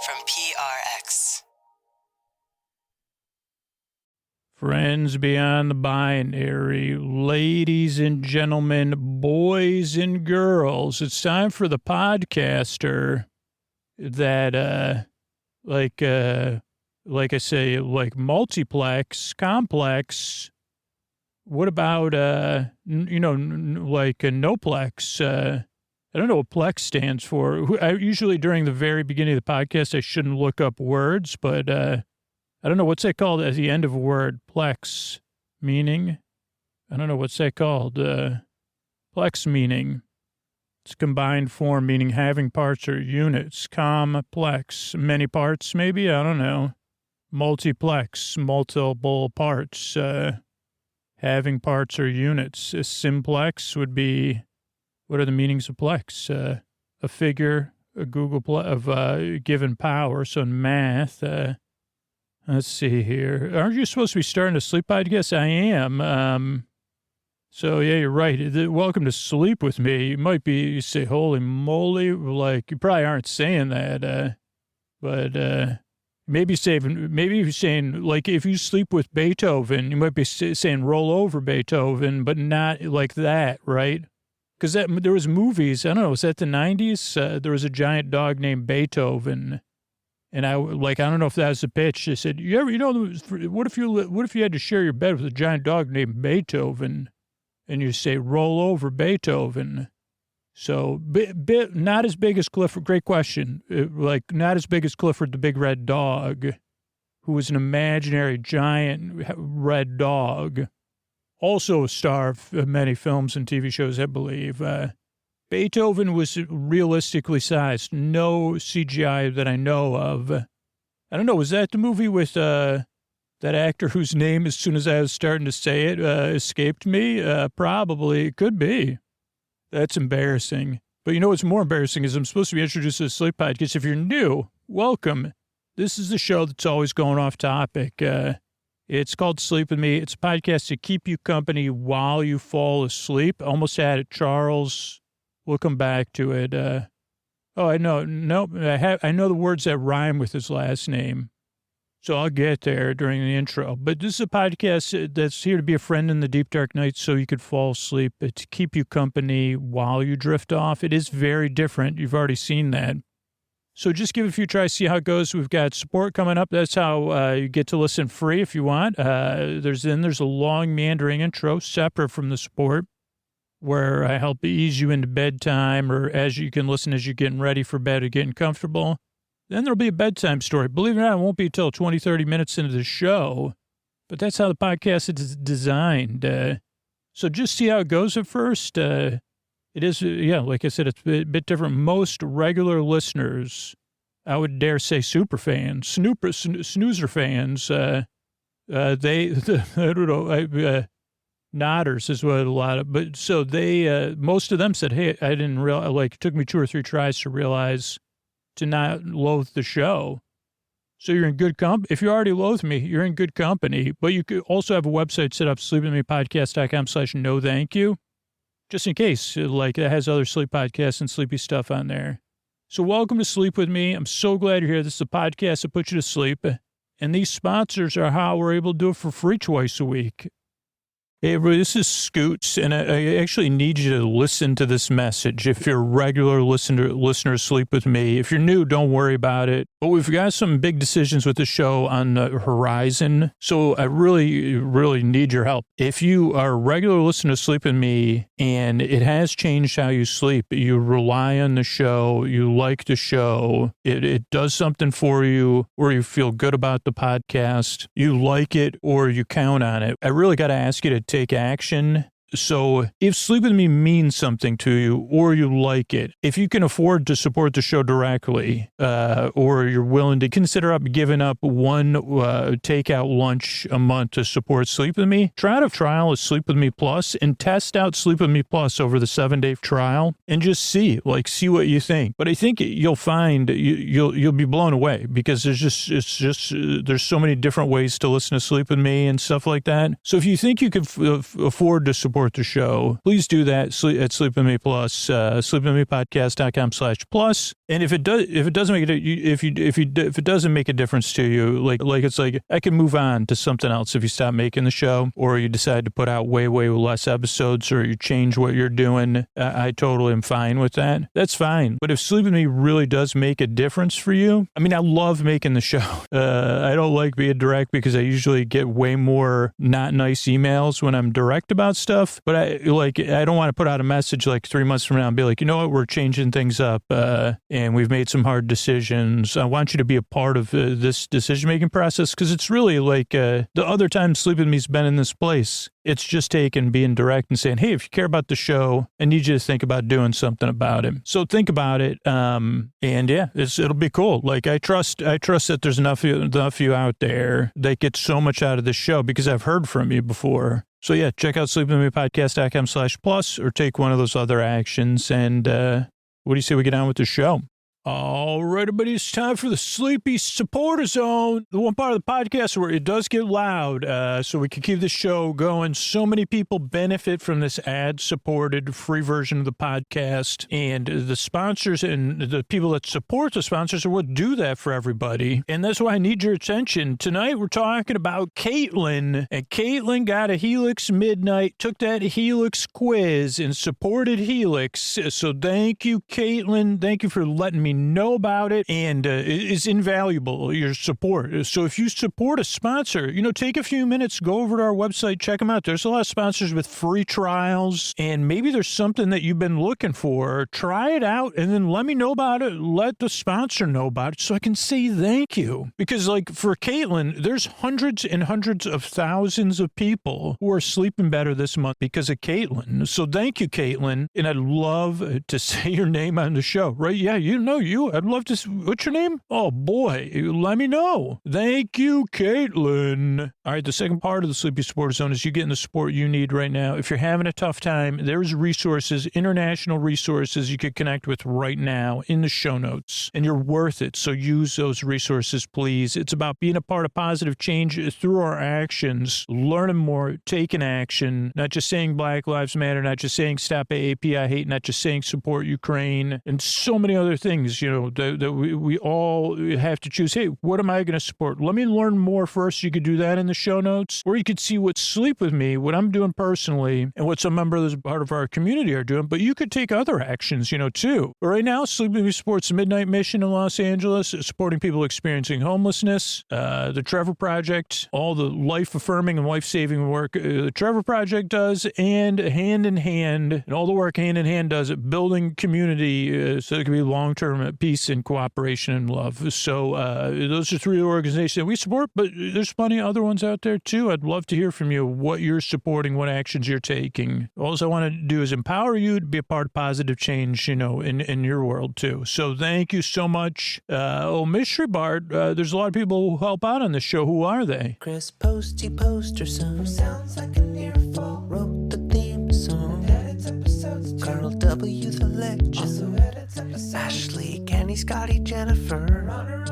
from PRX. Friends beyond the binary, ladies and gentlemen, boys and girls, it's time for the podcaster that, like I say, like multiplex, complex. What about, like a noplex? I don't know what plex stands for. Usually during the very beginning of the podcast, I shouldn't look up words, but I don't know. What's that called at the end of a word? Plex meaning? I don't know. What's that called? Plex meaning. It's combined form, meaning having parts or units. Complex, many parts maybe? I don't know. Multiplex, multiple parts. Having parts or units. A simplex would be, what are the meanings of plex? A figure, a of given power. So in math, let's see here. Aren't you supposed to be starting to sleep? I guess I am. So yeah, you're right. Welcome to Sleep With Me. You say, holy moly, like you probably aren't saying that, but maybe you're saying, like, if you sleep with Beethoven, you might be saying roll over Beethoven, but not like that, right? Because there was movies, I don't know, was that the 90s? There was a giant dog named Beethoven, and I don't know if that was the pitch. They said, what if you had to share your bed with a giant dog named Beethoven, and you say roll over Beethoven? So, not as big as Clifford. Great question. Not as big as Clifford the Big Red Dog, who was an imaginary giant red dog. Also a star of many films and TV shows, I believe. Beethoven was realistically sized. No CGI that I know of. I don't know. Was that the movie with that actor whose name, as soon as I was starting to say it, escaped me? Probably. It could be. That's embarrassing. But you know what's more embarrassing is I'm supposed to be introduced to the Sleep Podcast. If you're new, welcome. This is the show that's always going off topic. It's called Sleep With Me. It's a podcast to keep you company while you fall asleep. Almost had it, Charles. We'll come back to it. I know. Nope. I know the words that rhyme with his last name. So I'll get there during the intro. But this is a podcast that's here to be a friend in the deep, dark nights so you could fall asleep, to keep you company while you drift off. It is very different. You've already seen that. So just give it a few tries, see how it goes. We've got support coming up. That's how you get to listen free if you want. There's a long, meandering intro separate from the support where I help ease you into bedtime, or as you can listen as you're getting ready for bed or getting comfortable. Then there'll be a bedtime story. Believe it or not, it won't be until 20, 30 minutes into the show. But that's how the podcast is designed. So just see how it goes at first. It is, like I said, it's a bit different. Most regular listeners, I would dare say super fans, snoozer fans, I don't know, nodders is what a lot of, but so they, most of them said, hey, I didn't realize, like, it took me 2 or 3 tries to realize to not loathe the show. So you're in good company. If you already loathe me, you're in good company. But you could also have a website set up, sleepwithmepodcast.com/no thank you, just in case, like, it has other sleep podcasts and sleepy stuff on there. So welcome to Sleep With Me. I'm so glad you're here. This is a podcast that puts you to sleep. And these sponsors are how we're able to do it for free twice a week. Hey, everybody, this is Scoots, and I actually need you to listen to this message. If you're a regular listener, Sleep With Me. If you're new, don't worry about it. But we've got some big decisions with the show on the horizon, so I really, really need your help. If you are a regular listener to Sleep With Me, and it has changed how you sleep, you rely on the show, you like the show, it does something for you, or you feel good about the podcast, you like it, or you count on it, I really got to ask you to take action. So if Sleep With Me means something to you, or you like it, if you can afford to support the show directly, or you're willing to consider giving up one takeout lunch a month to support Sleep With Me, try out a trial of Sleep With Me Plus and test out Sleep With Me Plus over the 7-day trial and just see what you think. But I think you'll find you'll be blown away, because there's so many different ways to listen to Sleep With Me and stuff like that. So if you think you could afford to support support the show, please do that at Sleep With Me Plus, sleepwithmepodcast.com/plus. And if it doesn't make it, if it doesn't make a difference to you, like it's like I can move on to something else if you stop making the show, or you decide to put out way less episodes, or you change what you're doing. I totally am fine with that. That's fine. But if Sleep With Me really does make a difference for you, I mean, I love making the show. I don't like being direct because I usually get way more not nice emails when I'm direct about stuff. But I don't want to put out a message like 3 months from now and be like, you know what, we're changing things up and we've made some hard decisions. I want you to be a part of this decision-making process, because it's really like the other time Sleep With Me's been in this place. It's just taking being direct and saying, hey, if you care about the show, I need you to think about doing something about it. So think about it. And yeah, it'll be cool. Like I trust that there's enough of you out there that get so much out of this show because I've heard from you before. So yeah, check out sleepwithmepodcast.com/plus or take one of those other actions. And what do you say we get on with the show? All right, everybody, it's time for the Sleepy Supporter Zone, the one part of the podcast where it does get loud, so we can keep the show going. So many people benefit from this ad-supported free version of the podcast, and the sponsors and the people that support the sponsors are what do that for everybody, and that's why I need your attention. Tonight, we're talking about Caitlin, and Caitlin got a Helix Midnight, took that Helix quiz, and supported Helix, so thank you, Caitlin. Thank you for letting me know about it, and it's invaluable, your support. So if you support a sponsor, take a few minutes, go over to our website, check them out. There's a lot of sponsors with free trials, and maybe there's something that you've been looking for. Try it out, and then let me know about it. Let the sponsor know about it so I can say thank you. Because like for Caitlin, there's hundreds and hundreds of thousands of people who are sleeping better this month because of Caitlin. So thank you, Caitlin, and I'd love to say your name on the show, right? Yeah, I'd love to. What's your name? Oh, boy. Let me know. Thank you, Caitlin. All right, the second part of the Sleepy Supporter Zone is you getting the support you need right now. If you're having a tough time, there's resources, international resources you could connect with right now in the show notes, and you're worth it. So use those resources, please. It's about being a part of positive change through our actions, learning more, taking action, not just saying Black Lives Matter, not just saying stop AAPI hate, not just saying support Ukraine, and so many other things, that we all have to choose. Hey, what am I going to support? Let me learn more first. You could do that in the show notes, or you could see what Sleep With Me, what I'm doing personally, and what some members part of our community are doing, but you could take other actions, too. But right now, Sleep With Me supports the Midnight Mission in Los Angeles, supporting people experiencing homelessness, the Trevor Project, all the life-affirming and life-saving work the Trevor Project does, and hand in hand, and all the work hand in hand does it, building community so it can be long-term peace and cooperation and love. So those are three organizations that we support, but there's plenty of other ones out there too. I'd love to hear from you, what you're supporting, what actions you're taking. All I want to do is empower you to be a part of positive change, in your world too. So thank you so much. Mystery Bard, there's a lot of people who help out on this show. Who are they? Chris Posty Poster Son sounds like an earful. Wrote the theme song. Edits episodes. Carl W. the Legend. Also edits episodes. Ashley, Kenny, Scotty, Jennifer. Runner.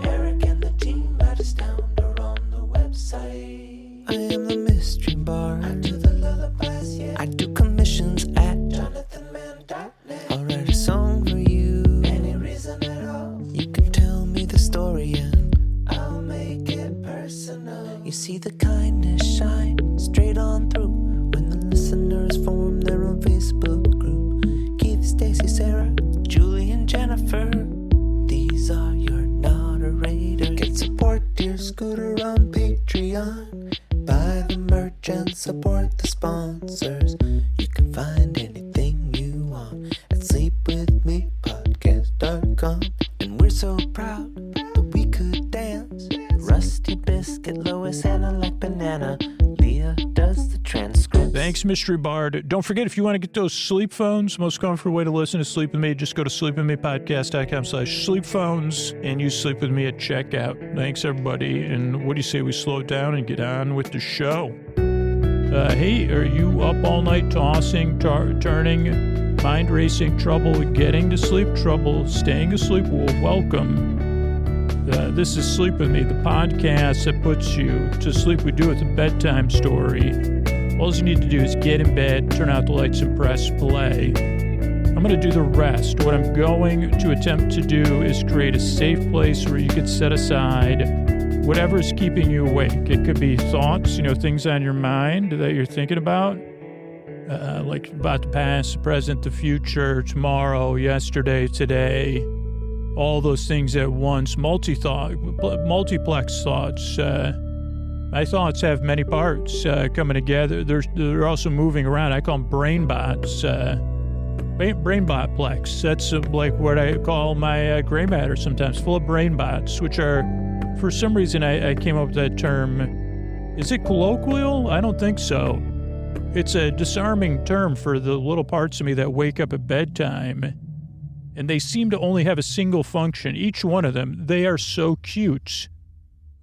Eric and the team at Astound are on the website. I am the Mystery Bard. I do the lullabies, yeah. I do commissions at jonathanmann.net. I'll write a song for you. Any reason at all. You can tell me the story and I'll make it personal. You see the kindness shine straight on through when the listeners form their own Facebook group. Keith, Stacy, Sarah, Julie, and Jennifer. These are your moderators. Get support dear Scooter on Patreon. Buy the merch and support the sponsors. You can find anything you want at sleepwithmepodcast.com. And we're so proud that we could dance. Rusty Biscuit, Lois, Anna like banana. Leah does the transcript. Thanks, Mystery Bard. Don't forget, if you want to get those sleep phones, most comfortable way to listen to Sleep With Me, just go to sleepwithmepodcast.com/sleep-phones and use Sleep With Me at checkout. Thanks, everybody. And what do you say we slow it down and get on with the show? Hey, are you up all night tossing, turning, mind racing, trouble getting to sleep, trouble staying asleep? Well, welcome. This is Sleep With Me, the podcast that puts you to sleep. We do it with a bedtime story. All you need to do is get in bed, turn out the lights, and press play. I'm going to do the rest. What I'm going to attempt to do is create a safe place where you can set aside whatever is keeping you awake. It could be thoughts, things on your mind that you're thinking about, like about the past, the present, the future, tomorrow, yesterday, today, all those things at once, multiplex thoughts. My thoughts have many parts coming together. They're also moving around. I call them brain bots. Brain botplex. That's like what I call my gray matter sometimes, full of brain bots, which are, for some reason, I came up with that term. Is it colloquial? I don't think so. It's a disarming term for the little parts of me that wake up at bedtime, and they seem to only have a single function. Each one of them, they are so cute,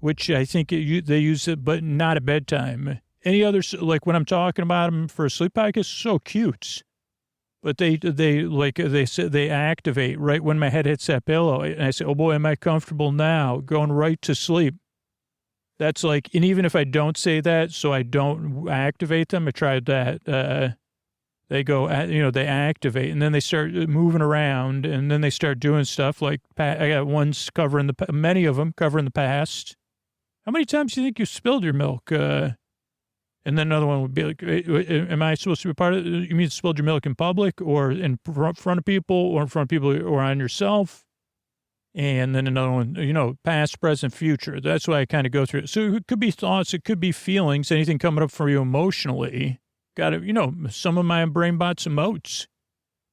which I think they use it, but not at bedtime. Any others, like when I'm talking about them for a sleep podcast, so cute. But they activate right when my head hits that pillow. And I say, oh boy, am I comfortable now, going right to sleep. That's like, and even if I don't say that, so I don't activate them, I tried that. They go, they activate, and then they start moving around, and then they start doing stuff like, I got ones many of them covering the past. How many times do you think you spilled your milk? And then another one would be like, am I supposed to be part of it? You mean spilled your milk in public or in front of people or in front of people or on yourself? And then another one, past, present, future. That's why I kind of go through it. So it could be thoughts, it could be feelings, anything coming up for you emotionally. Got to, some of my brain bots emotes.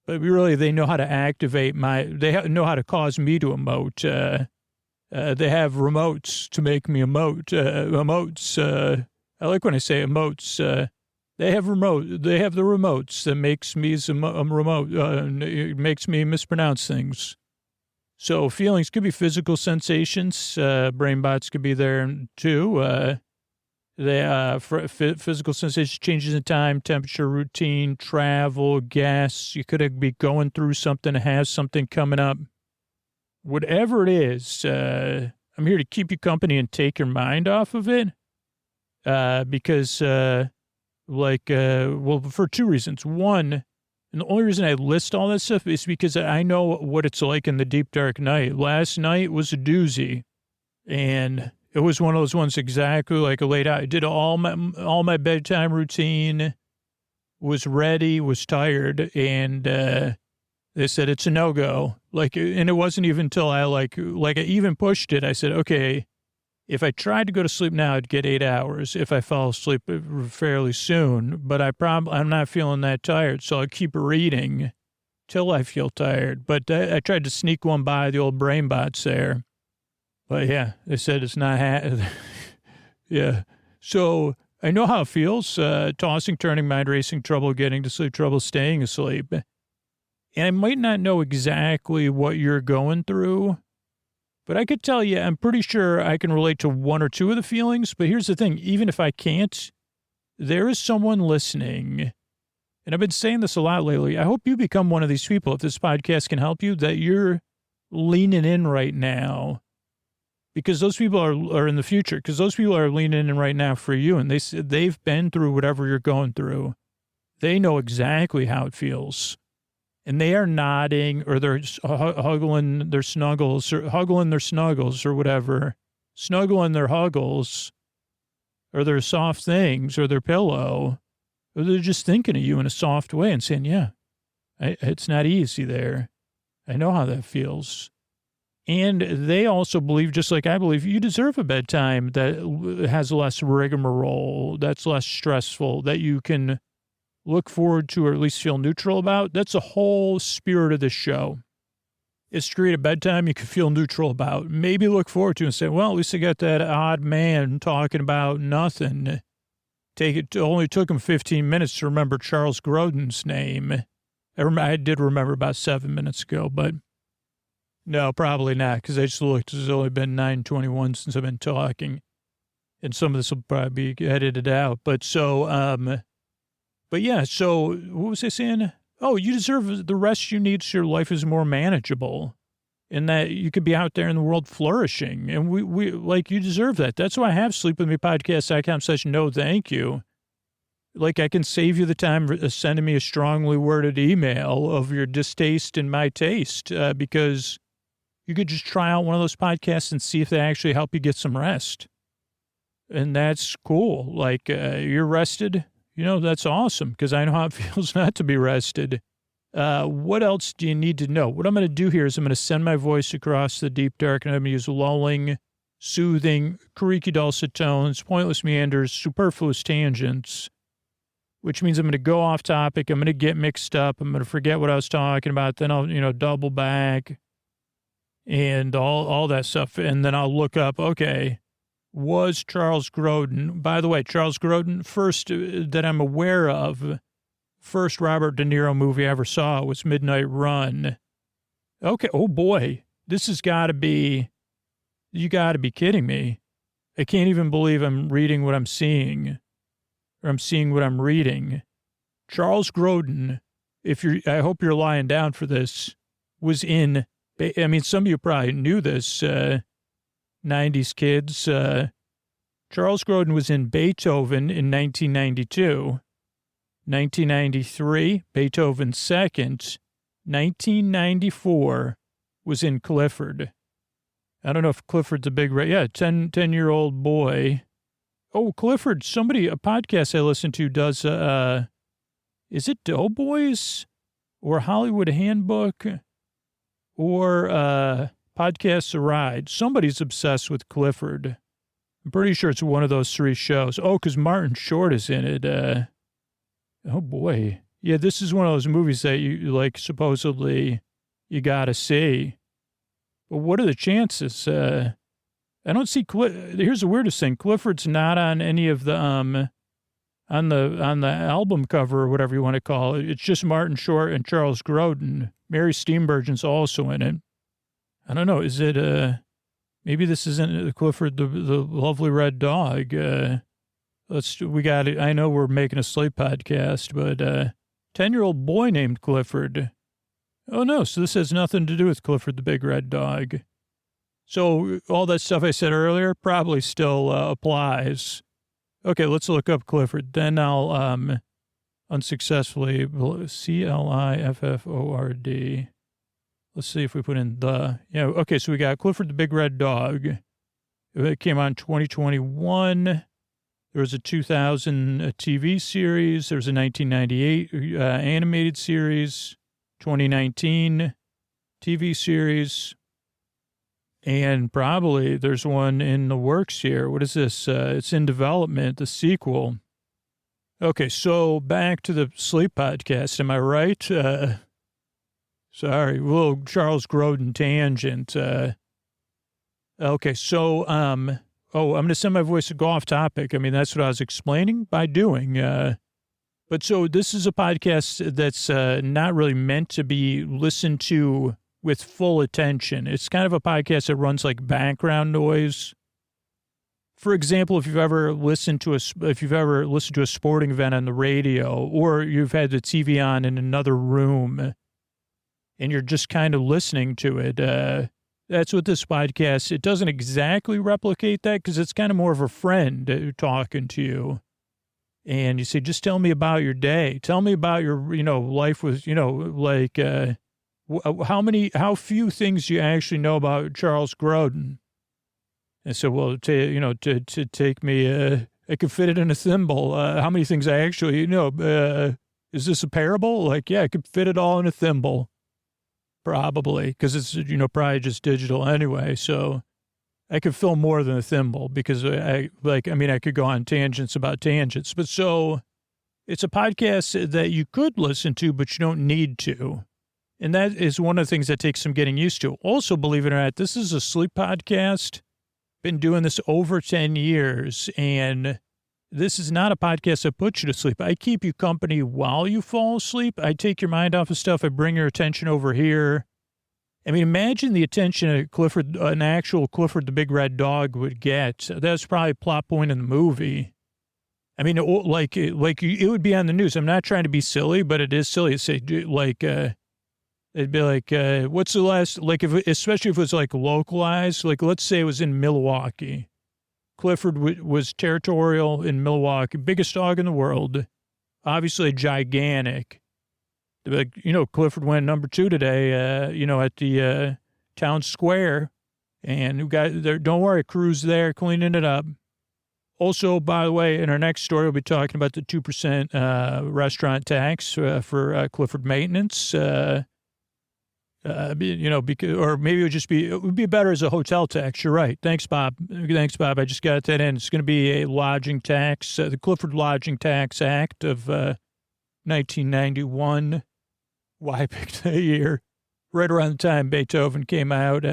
But really, they know how to activate they know how to cause me to emote. They have remotes to make me emote. Emotes, I like when I say emotes. They have the remotes that makes me remote. It makes me mispronounce things. So feelings could be physical sensations. Brain bots could be there too. Physical sensations, changes in time, temperature, routine, travel, gas. You could be going through something, have something coming up. Whatever it is, I'm here to keep you company and take your mind off of it. Because, for two reasons. One, and the only reason I list all that stuff is because I know what it's like in the deep, dark night. Last night was a doozy, and it was one of those ones exactly like I laid out. I did all my bedtime routine, was ready, was tired, and they said it's a no-go. And it wasn't even until I I even pushed it. I said, okay, if I tried to go to sleep now, I'd get 8 hours if I fell asleep fairly soon. But I'm not feeling that tired, so I'll keep reading till I feel tired. But I tried to sneak one by the old brain bots there. But yeah, they said it's not. Yeah. So I know how it feels, tossing, turning, mind racing, trouble getting to sleep, trouble staying asleep. And I might not know exactly what you're going through, but I could tell you, I'm pretty sure I can relate to one or two of the feelings. But here's the thing, even if I can't, there is someone listening. And I've been saying this a lot lately. I hope you become one of these people, if this podcast can help you, that you're leaning in right now. Because those people are in the future. Because those people are leaning in right now for you. And they've been through whatever you're going through. They know exactly how it feels. And they are nodding, or they're hugging their snuggles, or whatever, snuggling their huggles, or their soft things, or their pillow, or they're just thinking of you in a soft way and saying, yeah, it's not easy there. I know how that feels. And they also believe, just like I believe, you deserve a bedtime that has less rigmarole, that's less stressful, that you can look forward to or at least feel neutral about. That's the whole spirit of this show. It's to create a bedtime you can feel neutral about. Maybe look forward to and say, well, at least I got that odd man talking about nothing. It only took him 15 minutes to remember Charles Grodin's name. I did remember about 7 minutes ago, but no, probably not, because I just looked. It's only been 9:21 since I've been talking, and some of this will probably be edited out. But yeah, so what was I saying? Oh, you deserve the rest you need so your life is more manageable and that you could be out there in the world flourishing. And we you deserve that. That's why I have sleepwithmepodcast.com/no thank you. Like, I can save you the time of sending me a strongly worded email of your distaste in my taste, because you could just try out one of those podcasts and see if they actually help you get some rest. And that's cool. Like, you're rested. That's awesome, because I know how it feels not to be rested. What else do you need to know? What I'm going to do here is I'm going to send my voice across the deep dark, and I'm going to use lulling, soothing, creaky dulcet tones, pointless meanders, superfluous tangents, which means I'm going to go off topic. I'm going to get mixed up. I'm going to forget what I was talking about. Then I'll, double back and all that stuff. And then I'll look up, okay, was Charles Grodin, by the way, Charles Grodin, first that I'm aware of, first Robert De Niro movie I ever saw was Midnight Run. Okay. Oh boy, this has got to be, you got to be kidding me. I can't even believe I'm reading what I'm seeing, or I'm seeing what I'm reading. Charles Grodin, I hope you're lying down for this, was in, some of you probably knew this, 90s kids. Charles Grodin was in Beethoven in 1992. 1993, Beethoven second. 1994 was in Clifford. I don't know if Clifford's a big, 10-year-old boy. Oh, Clifford, a podcast I listen to does, is it Doughboys or Hollywood Handbook or Podcasts a Ride? Somebody's obsessed with Clifford. I'm pretty sure it's one of those three shows. Oh, because Martin Short is in it. Oh, boy. Yeah, this is one of those movies that you supposedly you got to see. But what are the chances? I don't see here's the weirdest thing. Clifford's not on any of the on the album cover or whatever you want to call it. It's just Martin Short and Charles Grodin. Mary Steenburgen's also in it. I don't know. Is it maybe this isn't Clifford the lovely red dog? We got it. I know we're making a sleep podcast, but 10-year-old boy named Clifford. Oh no, so this has nothing to do with Clifford the big red dog. So all that stuff I said earlier probably still applies. Okay, let's look up Clifford. Then I'll unsuccessfully, Clifford. Let's see if we put in the, okay, so we got Clifford the big red dog. It came on 2021. There was a 2000 TV series. There was a 1998 animated series, 2019 TV series. And probably there's one in the works here. What is this? It's in development, the sequel. Okay, so back to the sleep podcast. Am I right? Sorry, a little Charles Grodin tangent. Okay, so, I'm going to send my voice to go off topic. That's what I was explaining by doing. But so this is a podcast that's not really meant to be listened to with full attention. It's kind of a podcast that runs like background noise. For example, if you've ever listened to a sporting event on the radio, or you've had the TV on in another room and you're just kind of listening to it, that's what this podcast, it doesn't exactly replicate that, because it's kind of more of a friend talking to you. And you say, just tell me about your day. Tell me about your, life with, how few things you actually know about Charles Grodin. And so, well, to take me, I could fit it in a thimble. How many things I actually know? Is this a parable? I could fit it all in a thimble. Probably, because it's, probably just digital anyway. So I could fill more than a thimble, because I could go on tangents about tangents. But so it's a podcast that you could listen to, but you don't need to. And that is one of the things that takes some getting used to. Also, believe it or not, this is a sleep podcast. Been doing this over 10 years, and this is not a podcast that puts you to sleep. I keep you company while you fall asleep. I take your mind off of stuff. I bring your attention over here. Imagine the attention an actual Clifford the big red dog would get. That's probably a plot point in the movie. It would be on the news. I'm not trying to be silly, but it is silly to say, it'd be like, what's the last, especially if it was localized, let's say it was in Milwaukee. Clifford was territorial in Milwaukee, biggest dog in the world. obviously gigantic. They'd be like, you know, Clifford went number 2 today, you know, at the town square. And who got there? Don't worry, crew's there cleaning it up. Also, by the way, in our next story, we'll be talking about the 2% restaurant tax for Clifford maintenance. You know, because, or maybe it would be better as a hotel tax. You're right. Thanks, Bob. I just got that in. It's going to be a lodging tax, the Clifford Lodging Tax Act of 1991. Why I picked that year? Right around the time Beethoven came out.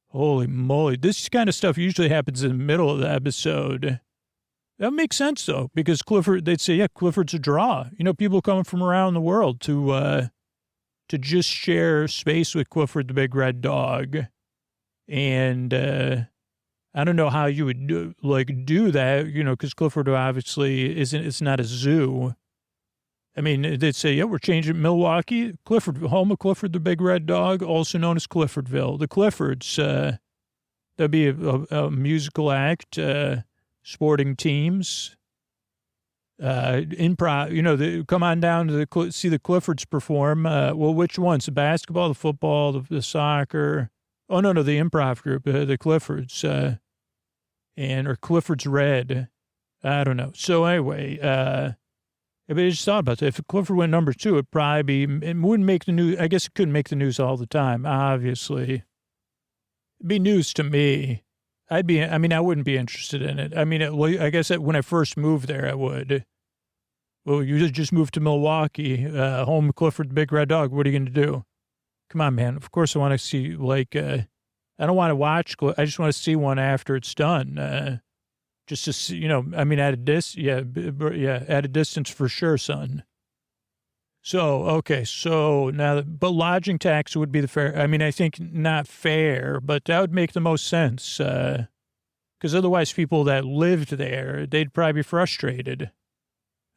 Holy moly. This kind of stuff usually happens in the middle of the episode. That makes sense, though, because Clifford, they'd say, yeah, Clifford's a draw. You know, people coming from around the world to just share space with Clifford the Big Red Dog. And I don't know how you would do that, you know, because Clifford obviously it's not a zoo. I mean, they'd say, yeah, we're changing Milwaukee, Clifford, home of Clifford the Big Red Dog, also known as Cliffordville. The Cliffords, there'd be a musical act, sporting teams, improv, you know, come on down to see the Cliffords perform. Well, which ones? The basketball, the football, the soccer. Oh, no, the improv group, the Cliffords, or Clifford's Red. I don't know. So anyway, but I just thought about that. If Clifford went number 2, it wouldn't make the news. I guess it couldn't make the news all the time, obviously. It'd be news to me. I wouldn't be interested in it. I mean, I guess when I first moved there, I would. Well, you just moved to Milwaukee, home of Clifford the Big Red Dog. What are you going to do? Come on, man. Of course I want to see, I don't want to watch. I just want to see one after it's done. Just to see, you know, I mean, at a distance for sure, son. So, okay, so now, but lodging tax would be the fair. I mean, I think not fair, but that would make the most sense. Because otherwise people that lived there, they'd probably be frustrated.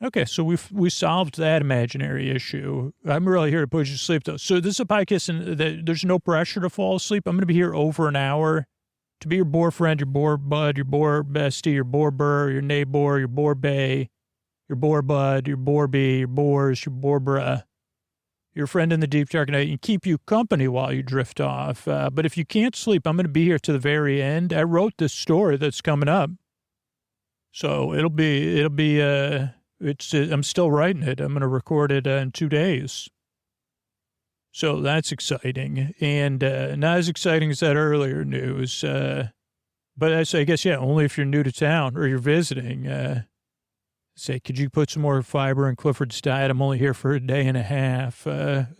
Okay, so we solved that imaginary issue. I'm really here to put you to sleep, though. So this is a podcast, and there's no pressure to fall asleep. I'm going to be here over an hour. To be your boyfriend, your boar bud, your boar bestie, your boar burr, your neighbor, your boar bay, your boar bud, your boar bee, your boars, your boar bruh, your friend in the deep dark night, and keep you company while you drift off. But if you can't sleep, I'm going to be here to the very end. I wrote this story that's coming up. So I'm still writing it. I'm going to record it in 2 days. So that's exciting, and not as exciting as that earlier news. But I guess, yeah, only if you're new to town or you're visiting. Say, could you put some more fiber in Clifford's diet? I'm only here for a day and a half.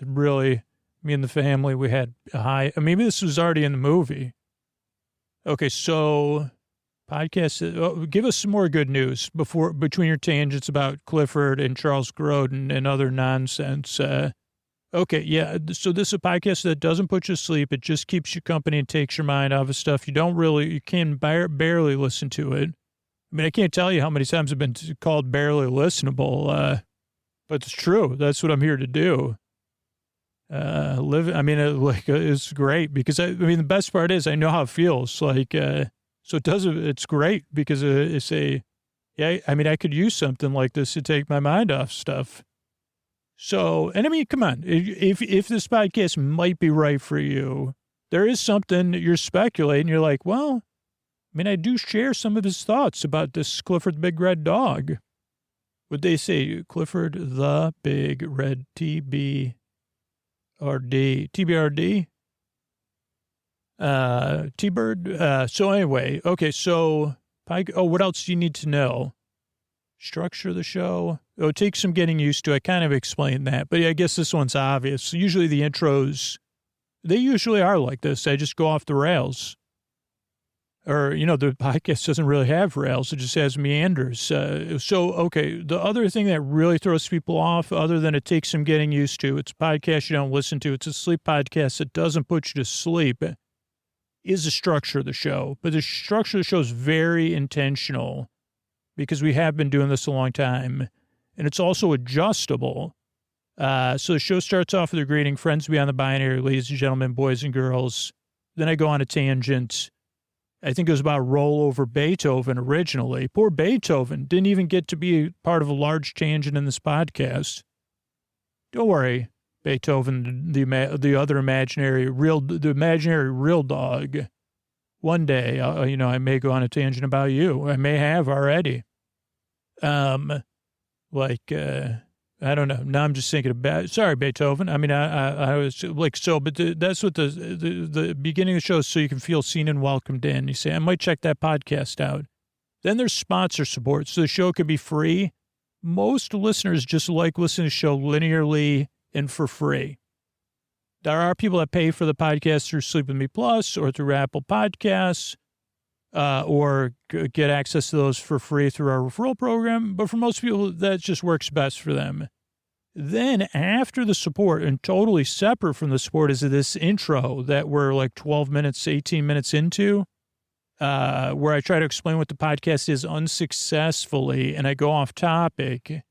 Really, me and the family, we had a high. Maybe this was already in the movie. Okay, so podcast. Give us some more good news between your tangents about Clifford and Charles Grodin and other nonsense. Okay, yeah, so this is a podcast that doesn't put you to sleep. It just keeps you company and takes your mind off of stuff. You can barely listen to it. I mean, I can't tell you how many times I've been called barely listenable, but it's true. That's what I'm here to do. It's great because, the best part is I know how it feels. So it's great because I could use something like this to take my mind off stuff. So, come on, if this podcast might be right for you, there is something you're speculating. You're like, well, I do share some of his thoughts about this Clifford Big Red Dog. Would they say Clifford the Big Red TBRD? T-Bird? So anyway, okay, so, what else do you need to know? Structure of the show. It takes some getting used to. I kind of explained that, but I guess this one's obvious. Usually the intros, they usually are like this. I just go off the rails. Or, the podcast doesn't really have rails. It just has meanders. Okay, the other thing that really throws people off, other than it takes some getting used to, it's a podcast you don't listen to. It's a sleep podcast that doesn't put you to sleep, is the structure of the show. But the structure of the show is very intentional because we have been doing this a long time. And it's also adjustable. So the show starts off with a greeting, friends beyond the binary, ladies and gentlemen, boys and girls. Then I go on a tangent. I think it was about roll over Beethoven originally. Poor Beethoven didn't even get to be part of a large tangent in this podcast. Don't worry, Beethoven, the other imaginary real dog. One day, I may go on a tangent about you. I may have already. I don't know. Now I'm just thinking about, sorry, Beethoven. I mean, I was like, so, but that's what the beginning of the show is, so you can feel seen and welcomed in. You say, I might check that podcast out. Then there's sponsor support. So the show could be free. Most listeners just like listening to the show linearly and for free. There are people that pay for the podcast through Sleep With Me Plus or through Apple Podcasts, or get access to those for free through our referral program. But for most people, that just works best for them. Then after the support, and totally separate from the support, is this intro that we're like 12 minutes, 18 minutes into, where I try to explain what the podcast is unsuccessfully, and I go off topic.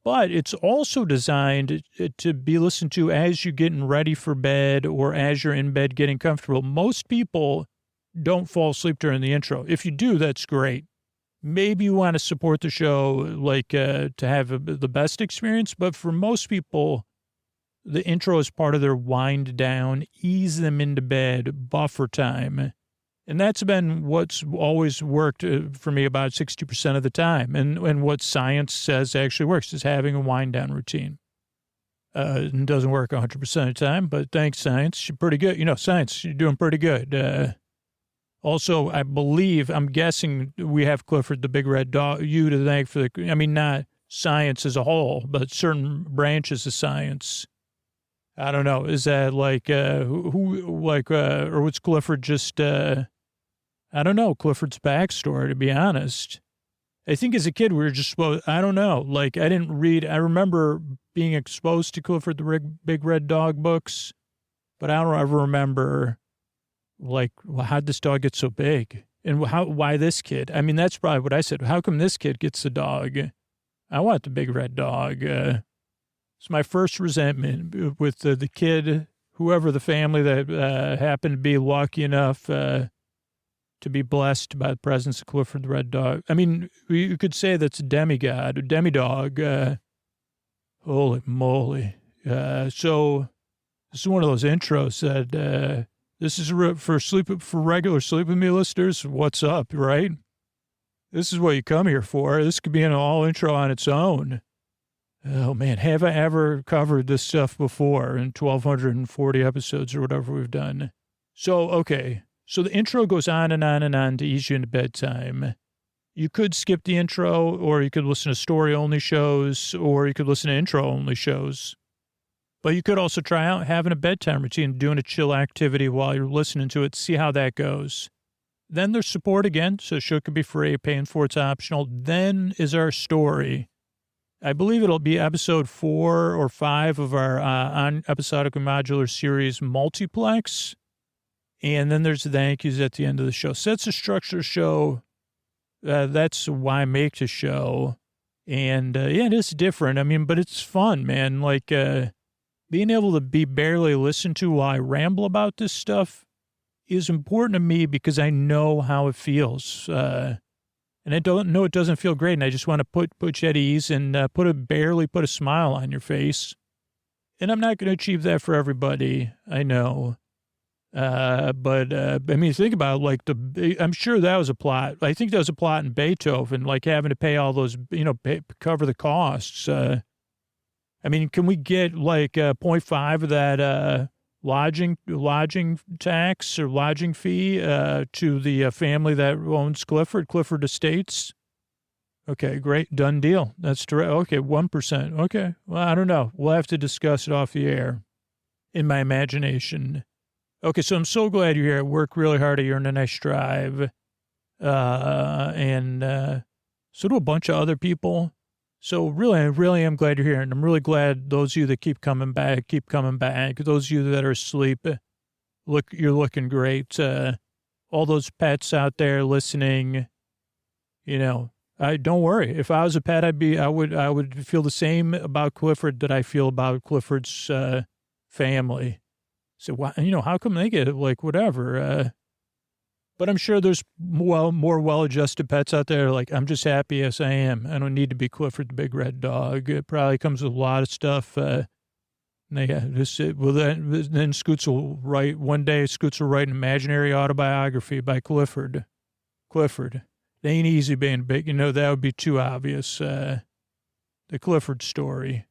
But it's also designed to be listened to as you're getting ready for bed or as you're in bed getting comfortable. Most people don't fall asleep during the intro. If you do, that's great. Maybe you want to support the show, like to have the best experience. But for most people, the intro is part of their wind down, ease them into bed, buffer time. And that's been what's always worked for me about 60% of the time. And what science says actually works is having a wind down routine. It doesn't work 100% of the time, but thanks, science. You're pretty good. Science, you're doing pretty good. Also, I'm guessing we have Clifford the Big Red Dog, you to thank for not science as a whole, but certain branches of science. I don't know. Is that like, or what's Clifford just, I don't know, Clifford's backstory, to be honest. I think as a kid, we were just supposed, I don't know, like I remember being exposed to Clifford the Big Red Dog books, but I don't ever remember, like, how'd this dog get so big? And why this kid? I mean, that's probably what I said. How come this kid gets the dog? I want the big red dog. It's my first resentment with the kid, whoever the family that happened to be lucky enough to be blessed by the presence of Clifford the Red Dog. I mean, you could say that's a demidog. Holy moly. So this is one of those intros that this is for regular Sleep With Me listeners. What's up, right? This is what you come here for. This could be an all intro on its own. Oh, man, have I ever covered this stuff before in 1,240 episodes or whatever we've done? So, okay. So the intro goes on and on and on to ease you into bedtime. You could skip the intro, or you could listen to story-only shows, or you could listen to intro-only shows. But you could also try out having a bedtime routine, doing a chill activity while you're listening to it, see how that goes. Then there's support again, so the show could be free, paying for it's optional. Then is our story. I believe it'll be episode 4 or 5 of our episodic and modular series Multiplex. And then there's the thank yous at the end of the show. So that's the structure of the show. That's why I make the show. And it is different. I mean, but it's fun, man. Like being able to be barely listened to while I ramble about this stuff is important to me because I know how it feels. And I don't know it doesn't feel great. And I just want to put you at ease and barely put a smile on your face. And I'm not going to achieve that for everybody. I know. But I mean, think about I'm sure that was a plot. I think that was a plot in Beethoven, like having to pay all those, cover the costs. I mean, can we get 0.5 of that, lodging tax or lodging fee, to the family that owns Clifford Estates? Okay, great. Done deal. That's direct. Okay. 1%. Okay. Well, I don't know. We'll have to discuss it off the air in my imagination. Okay, so I'm so glad you're here. I work really hard. You're in a nice drive. And so do a bunch of other people. So really, I really am glad you're here. And I'm really glad those of you that keep coming back. Those of you that are asleep, you're looking great. All those pets out there listening, don't worry. If I was a pet, I would feel the same about Clifford that I feel about Clifford's family. So, how come they get it? Whatever. But I'm sure there's more well-adjusted pets out there. Like, I'm just happy as I am. I don't need to be Clifford the big red dog. It probably comes with a lot of stuff. Then Scoots will write, one day Scoots will write an imaginary autobiography by Clifford. Clifford. It ain't easy being big. That would be too obvious. The Clifford story.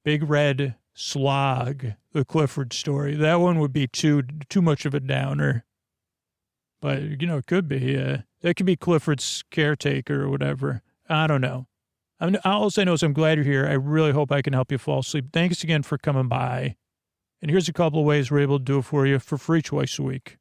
Big red slog. The Clifford story. That one would be too much of a downer. But, it could be. That could be Clifford's caretaker or whatever. I don't know. All I know is I'm glad you're here. I really hope I can help you fall asleep. Thanks again for coming by. And here's a couple of ways we're able to do it for you for free twice a week.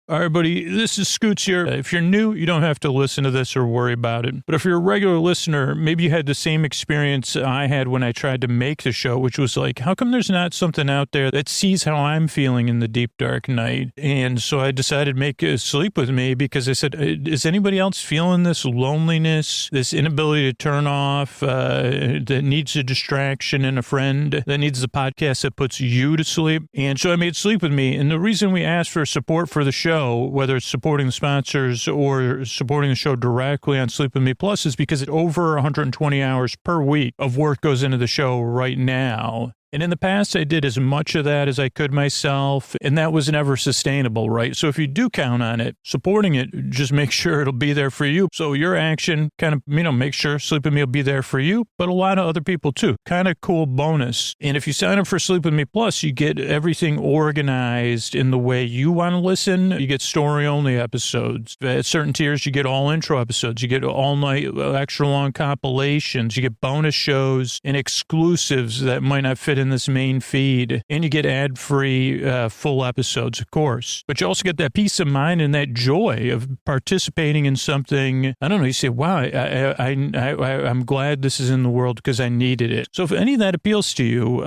All right, buddy, this is Scoots here. If you're new, you don't have to listen to this or worry about it. But if you're a regular listener, maybe you had the same experience I had when I tried to make the show, which was like, how come there's not something out there that sees how I'm feeling in the deep, dark night? And so I decided to make Sleep With Me because I said, is anybody else feeling this loneliness, this inability to turn off, that needs a distraction and a friend, that needs a podcast that puts you to sleep? And so I made Sleep With Me. And the reason we asked for support for the show, whether it's supporting the sponsors or supporting the show directly on Sleep With Me Plus, is because over 120 hours per week of work goes into the show right now. And in the past, I did as much of that as I could myself, and that was never sustainable, right? So if you do count on it, supporting it, just make sure it'll be there for you. So your action kind of, make sure Sleep With Me will be there for you, but a lot of other people too. Kind of cool bonus. And if you sign up for Sleep With Me Plus, you get everything organized in the way you want to listen. You get story-only episodes. At certain tiers, you get all intro episodes. You get all-night, extra-long compilations. You get bonus shows and exclusives that might not fit in this main feed, and you get ad-free full episodes, of course. But you also get that peace of mind and that joy of participating in something. I don't know. You say, "Wow, I'm glad this is in the world because I needed it." So if any of that appeals to you,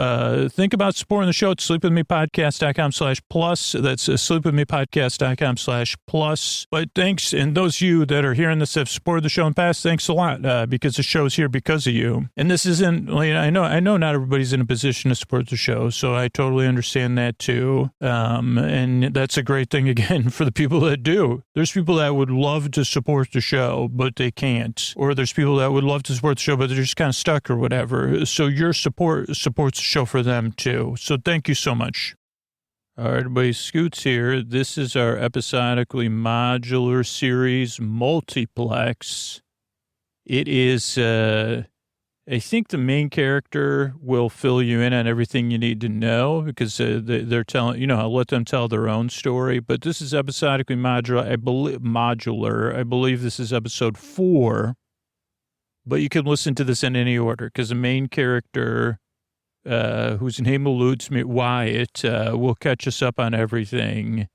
think about supporting the show at sleepwithmepodcast.com/plus. That's sleepwithmepodcast.com/plus. But thanks, and those of you that are hearing this have supported the show in the past, thanks a lot because the show's here because of you. And this isn't. I know not everybody's in a position to support the show, so I totally understand that too. And that's a great thing, again, for the people that do. There's people that would love to support the show, but they can't. Or there's people that would love to support the show, but they're just kind of stuck or whatever. So your support supports the show for them too. So thank you so much. All right, everybody, Scoots here. This is our episodically modular series, Multiplex. It is, I think the main character will fill you in on everything you need to know because they're telling, I'll let them tell their own story. But this is episodically modular. I believe this is episode 4. But you can listen to this in any order because the main character, whose name eludes me, Wyatt, will catch us up on everything.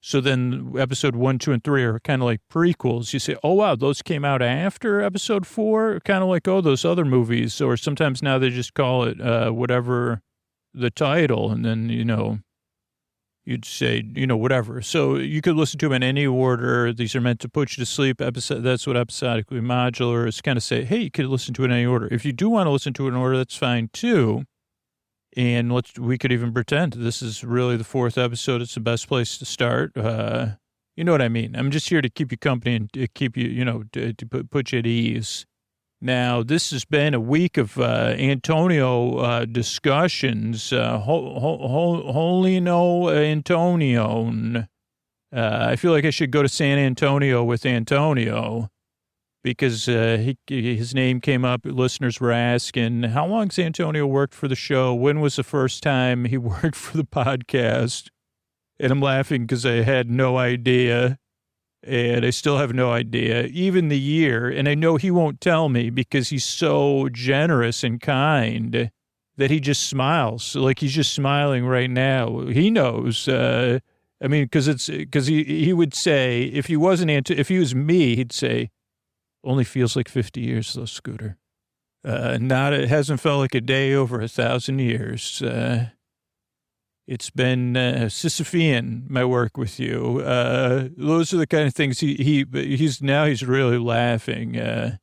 So then episode 1, 2, and 3 are kind of like prequels. You say, oh, wow, those came out after episode 4? Kind of like, those other movies. Or sometimes now they just call it whatever the title. And then, you'd say, whatever. So you could listen to them in any order. These are meant to put you to sleep. That's what episodically modular is, kind of say, hey, you could listen to it in any order. If you do want to listen to it in order, that's fine too. And we could even pretend this is really the 4th episode. It's the best place to start. You know what I mean? I'm just here to keep you company and to keep you, to put you at ease. Now, this has been a week of Antonio discussions. Holy no Antonio. I feel like I should go to San Antonio with Antonio. Because his name came up, listeners were asking, how long has Antonio worked for the show? When was the first time he worked for the podcast? And I'm laughing because I had no idea, and I still have no idea, even the year. And I know he won't tell me because he's so generous and kind that he just smiles, like he's just smiling right now. He knows. Because he would say, if he was me, he'd say, only feels like 50 years, though, Scooter. It hasn't felt like a day over 1,000 years. It's been Sisyphean, my work with you. Those are the kind of things he's really laughing.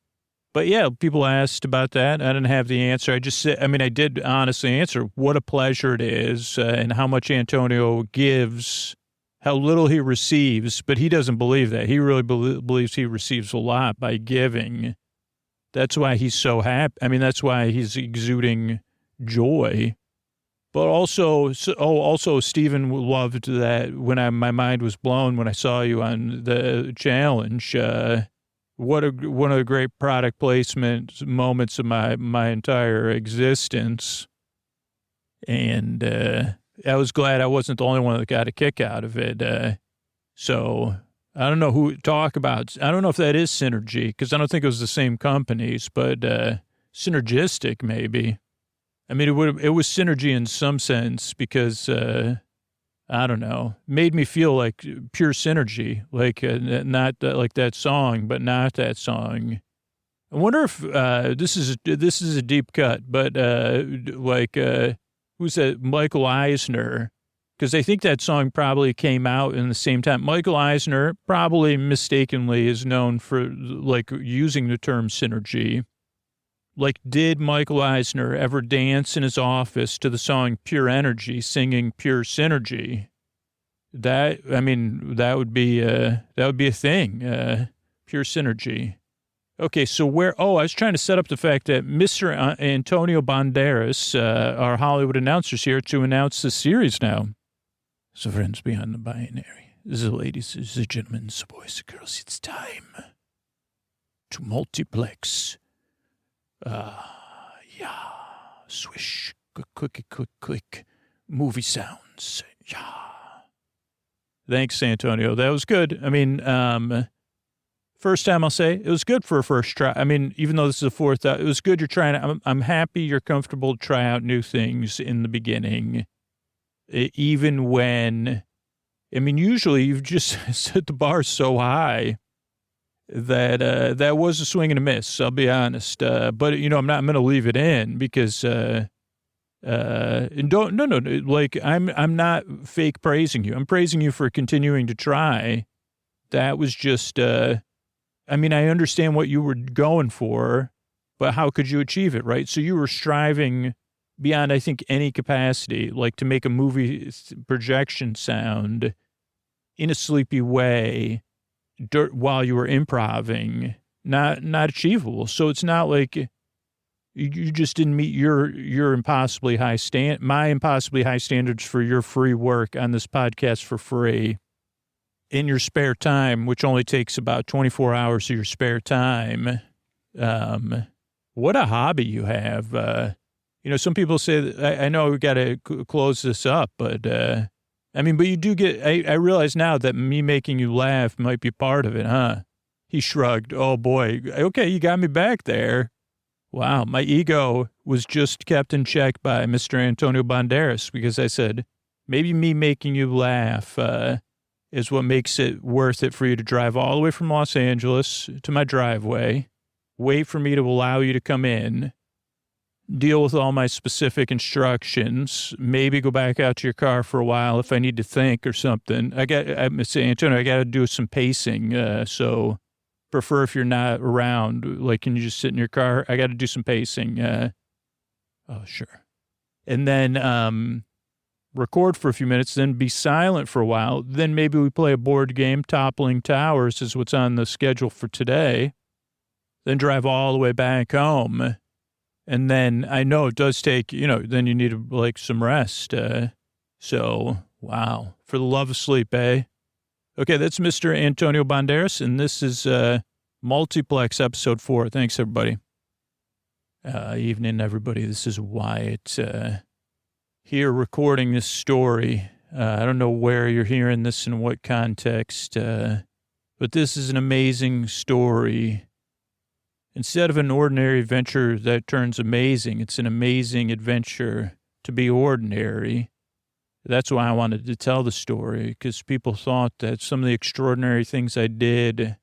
But yeah, people asked about that. I didn't have the answer. I did honestly answer what a pleasure it is and how much Antonio gives, how little he receives, but he doesn't believe that. He really believes he receives a lot by giving. That's why he's so happy. I mean, that's why he's exuding joy. But also, Stephen loved that when my mind was blown when I saw you on the challenge. One of the great product placement moments of my entire existence. And I was glad I wasn't the only one that got a kick out of it. So I don't know who talk about. I don't know if that is synergy, because I don't think it was the same companies, but synergistic maybe. I mean, it was synergy in some sense because, I don't know, made me feel like pure synergy, like not like that song, but not that song. I wonder if this is a deep cut, but who's that? Michael Eisner, because I think that song probably came out in the same time. Michael Eisner probably mistakenly is known for like using the term synergy. Like, did Michael Eisner ever dance in his office to the song Pure Energy, singing Pure Synergy? That would be a thing, Pure Synergy. Okay, so I was trying to set up the fact that Mr. Antonio Banderas, our Hollywood announcer's here to announce the series now. So, friends beyond the binary, the ladies, the gentlemen, the boys, the girls, it's time to multiplex. Swish, click, movie sounds, yeah. Thanks, Antonio. That was good. I mean, first time I'll say it was good for a first try. I mean, even though this is the fourth, it was good. You're trying. I'm happy you're comfortable to try out new things in the beginning, even when, I mean, usually you've just set the bar so high that was a swing and a miss. I'll be honest. But I'm going to leave it in because, like I'm not fake praising you. I'm praising you for continuing to try. That was just, I mean, I understand what you were going for, but how could you achieve it, right? So you were striving beyond, I think, any capacity, like to make a movie projection sound in a sleepy way while you were improving, not achievable. So it's not like you just didn't meet your impossibly high my impossibly high standards for your free work on this podcast for free in your spare time, which only takes about 24 hours of your spare time. What a hobby you have. Some people say that, I know we got to close this up, but, but you do get, I realize now that me making you laugh might be part of it, huh? He shrugged. Oh boy. Okay. You got me back there. Wow. My ego was just kept in check by Mr. Antonio Banderas because I said, maybe me making you laugh, is what makes it worth it for you to drive all the way from Los Angeles to my driveway, wait for me to allow you to come in, deal with all my specific instructions, maybe go back out to your car for a while if I need to think or something. Antonio, I got to do some pacing. So prefer if you're not around, like, can you just sit in your car? I got to do some pacing. Oh, sure. And then, record for a few minutes, then be silent for a while. Then maybe we play a board game. Toppling Towers is what's on the schedule for today. Then drive all the way back home. And then I know it does take, then you need like some rest. So, wow. For the love of sleep, eh? Okay, that's Mr. Antonio Banderas, and this is Multiplex episode 4. Thanks, everybody. Evening, everybody. This is Wyatt here recording this story. I don't know where you're hearing this in what context, but this is an amazing story. Instead of an ordinary adventure that turns amazing, it's an amazing adventure to be ordinary. That's why I wanted to tell the story, because people thought that some of the extraordinary things I did,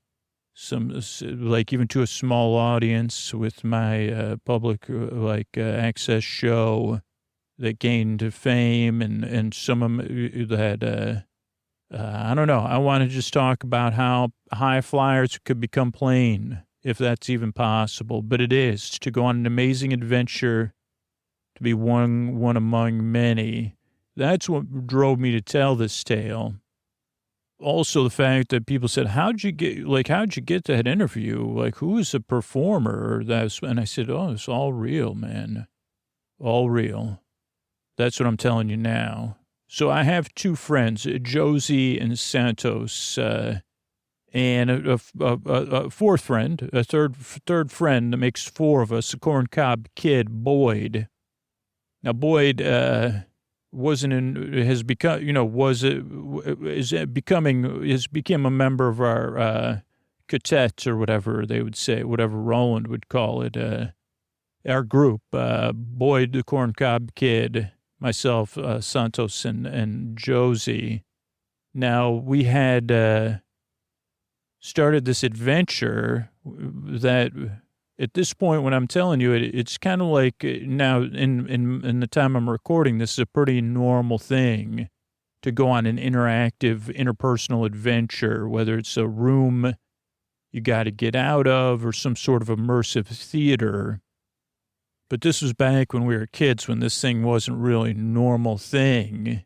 like even to a small audience with my public access show that gained fame and some of them that, I don't know. I want to just talk about how high flyers could become plain, if that's even possible. But it is, to go on an amazing adventure, to be one among many. That's what drove me to tell this tale. also the fact that people said, how'd you get that interview? Like, who is the performer? And I said, oh, it's all real, man. All real. That's what I'm telling you now. So I have two friends, Josie and Santos, and a fourth friend, a third friend that makes four of us, a corncob kid, Boyd. Now, Boyd, has become a member of our quartet, or whatever they would say, whatever Roland would call it, our group. Boyd, the corncob kid, myself, Santos, and Josie. Now, we had started this adventure that at this point, when I'm telling you, it's kind of like now in the time I'm recording, this is a pretty normal thing to go on an interactive, interpersonal adventure, whether it's a room you got to get out of or some sort of immersive theater. But this was back when we were kids, when this thing wasn't really a normal thing.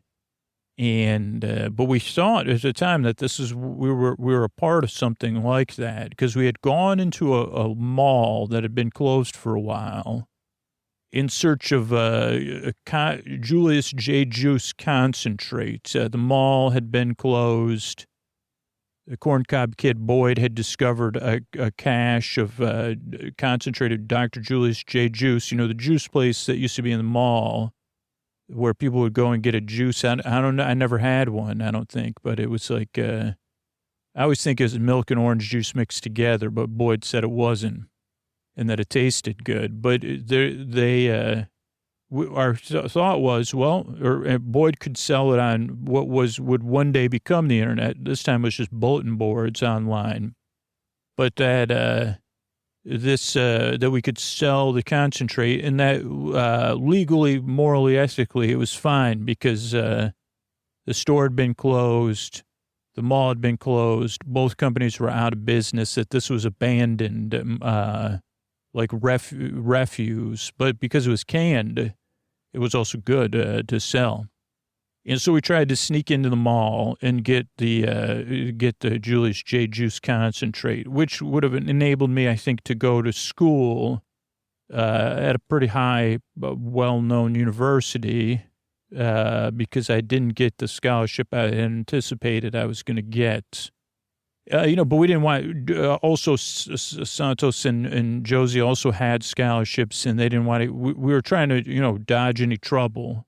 And, but we thought at the time that we were a part of something like that, because we had gone into a mall that had been closed for a while in search of Julius J. Juice concentrate. The mall had been closed. The corncob kid Boyd had discovered a cache of concentrated Dr. Julius J. Juice, the juice place that used to be in the mall, where people would go and get a juice. I don't know. I never had one, I don't think, but it was like, I always think it was milk and orange juice mixed together, but Boyd said it wasn't and that it tasted good. But our thought was, Boyd could sell it on what would one day become the internet. This time it was just bulletin boards online, but that we could sell the concentrate, and that legally, morally, ethically, it was fine, because the store had been closed, the mall had been closed, both companies were out of business, that this was abandoned, like refuse, but because it was canned, it was also good to sell. And so we tried to sneak into the mall and get the Julius J. Juice concentrate, which would have enabled me, I think, to go to school at a pretty high, well-known university, because I didn't get the scholarship I had anticipated I was going to get. But we didn't want, also Santos and Josie also had scholarships, and they didn't want to, we were trying to, dodge any trouble.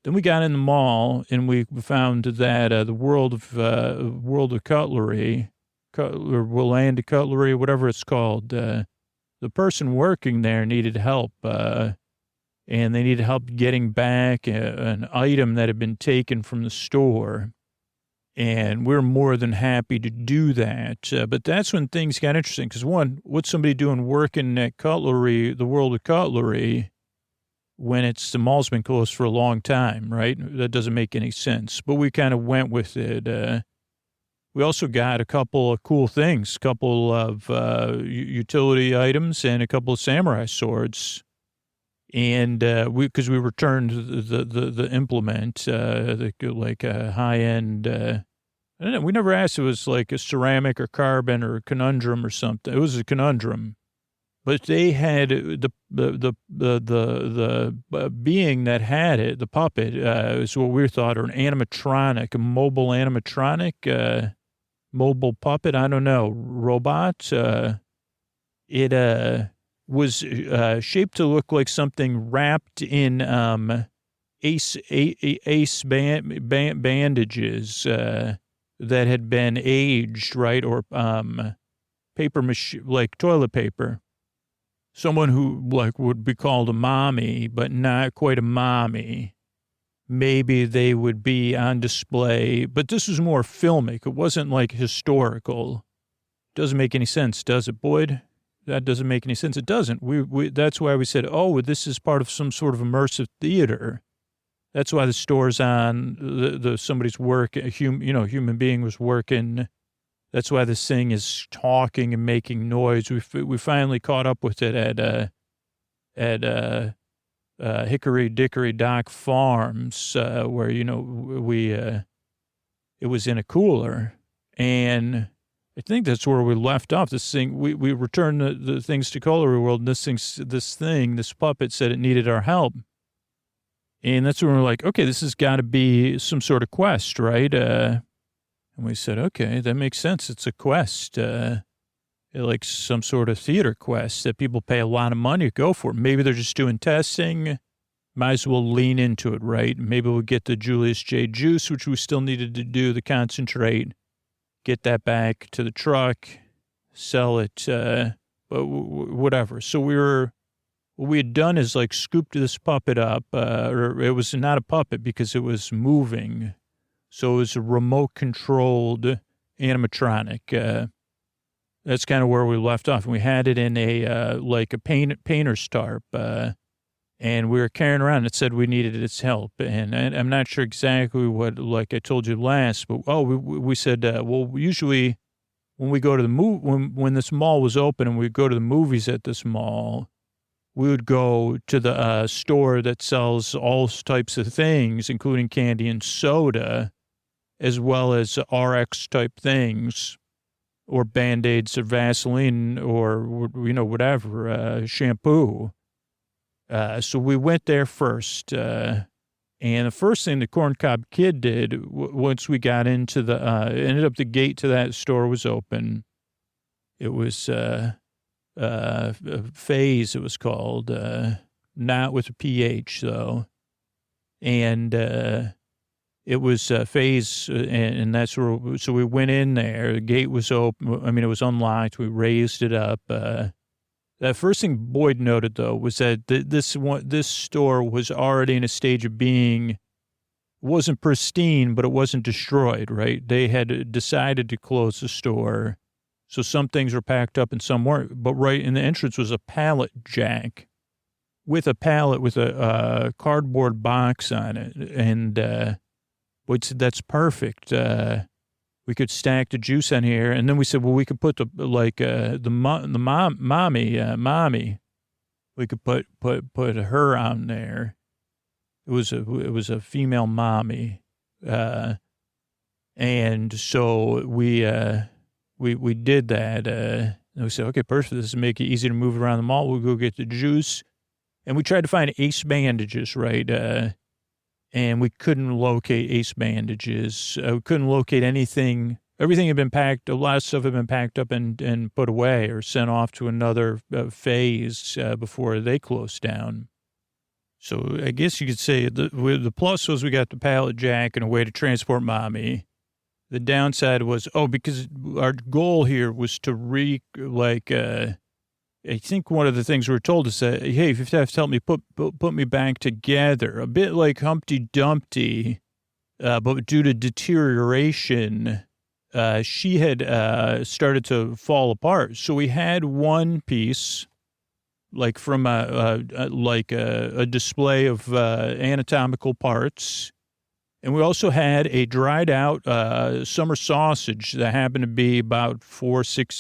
Then we got in the mall, and we found that the World of Cutlery, or Wilanda Cutlery, whatever it's called, the person working there needed help, and they needed help getting back an item that had been taken from the store. And we're more than happy to do that. But that's when things got interesting, because one, what's somebody doing working at Cutlery, the World of Cutlery, when the mall's been closed for a long time, right? That doesn't make any sense. But we kind of went with it. We also got a couple of cool things, a couple of utility items, and a couple of samurai swords. And because we returned the implement, like a high-end, I don't know, we never asked if it was like a ceramic or carbon or a conundrum or something. It was a conundrum. But they had the being that had it, the puppet, is what we thought, or an animatronic, a mobile animatronic, mobile puppet, I don't know, robot. It was shaped to look like something wrapped in ace bandages that had been aged, right, or paper like toilet paper. Someone who would be called a mommy, but not quite a mommy. Maybe they would be on display, but this was more filmic. It wasn't like historical. Doesn't make any sense, does it, Boyd? That doesn't make any sense. It doesn't. That's why we said, oh, this is part of some sort of immersive theater. That's why the store's on, somebody's work, human being was working. That's why this thing is talking and making noise. We finally caught up with it at Hickory Dickory Dock Farms, where, it was in a cooler. And I think that's where we left off. This thing, we returned the things to Color World, and this puppet said it needed our help. And that's when we're like, okay, this has got to be some sort of quest, right? And we said, okay, that makes sense. It's a quest, like some sort of theater quest that people pay a lot of money to go for. Maybe they're just doing testing. Might as well lean into it, right? Maybe we'll get the Julius J. Juice, which we still needed to do, the concentrate, get that back to the truck, sell it, but whatever. So what we had done is like scooped this puppet up, or it was not a puppet because it was moving. So it was a remote controlled animatronic. That's kind of where we left off. And we had it in like a painter's tarp, and we were carrying around. It said we needed its help. And I'm not sure exactly what, like I told you last, but, we said, well, usually when we go to the when this mall was open and we go to the movies at this mall, we would go to the store that sells all types of things, including candy and soda, as well as RX type things, or Band-Aids or Vaseline or, whatever, shampoo. So we went there first. And the first thing the Corncob Kid did, once we got into ended up the gate to that store was open. It was Phase, it was called, not with a PH though. And it was Phase, and that's where, so we went in there. The gate was open. I mean, it was unlocked. We raised it up. The first thing Boyd noted, though, was that this store was already in a stage of being, wasn't pristine, but it wasn't destroyed, right? They had decided to close the store. So some things were packed up and some weren't. But right in the entrance was a pallet jack with a pallet with a cardboard box on it. And Boyd said, that's perfect. We could stack the juice on here. And then we said, well, we could put mommy. We could put her on there. It was a female mommy. And so we did that. And we said, okay, perfect. This will make it easy to move around the mall. We'll go get the juice. And we tried to find Ace bandages, right? And we couldn't locate Ace bandages. We couldn't locate anything. Everything had been packed. A lot of stuff had been packed up and put away or sent off to another phase before they closed down. So I guess you could say the plus was we got the pallet jack and a way to transport mommy. The downside was, because our goal here was to I think one of the things we were told is that, hey, if you have to help me put me back together, a bit like Humpty Dumpty, but due to deterioration, she had started to fall apart. So we had one piece, like from a display of anatomical parts. And we also had a dried out summer sausage that happened to be about 3 or 4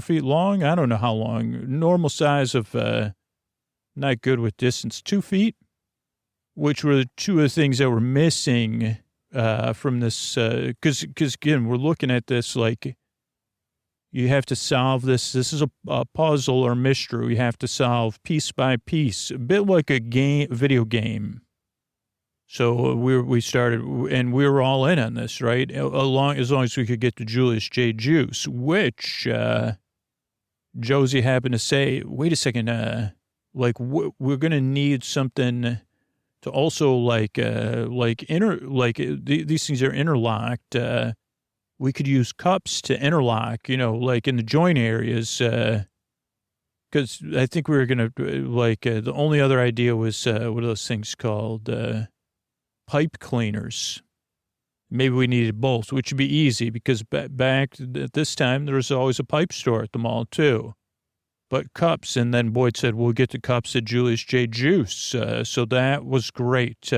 feet long. I don't know how long. Normal size of, not good with distance, 2 feet, which were two of the things that were missing from this. Because again, we're looking at this like you have to solve this. This is a puzzle or mystery. You have to solve piece by piece, a bit like a video game. So we started, and we were all in on this, right? As long as we could get the Julius J. Juice, which Josie happened to say, wait a second, we're going to need something to also these things are interlocked. We could use cups to interlock, like in the joint areas, because I think we were going to, the only other idea was, what are those things called? Pipe cleaners. Maybe we needed both, which would be easy because back at this time, there was always a pipe store at the mall too. But cups, and then Boyd said, we'll get the cups at Julius J. Juice. So that was great.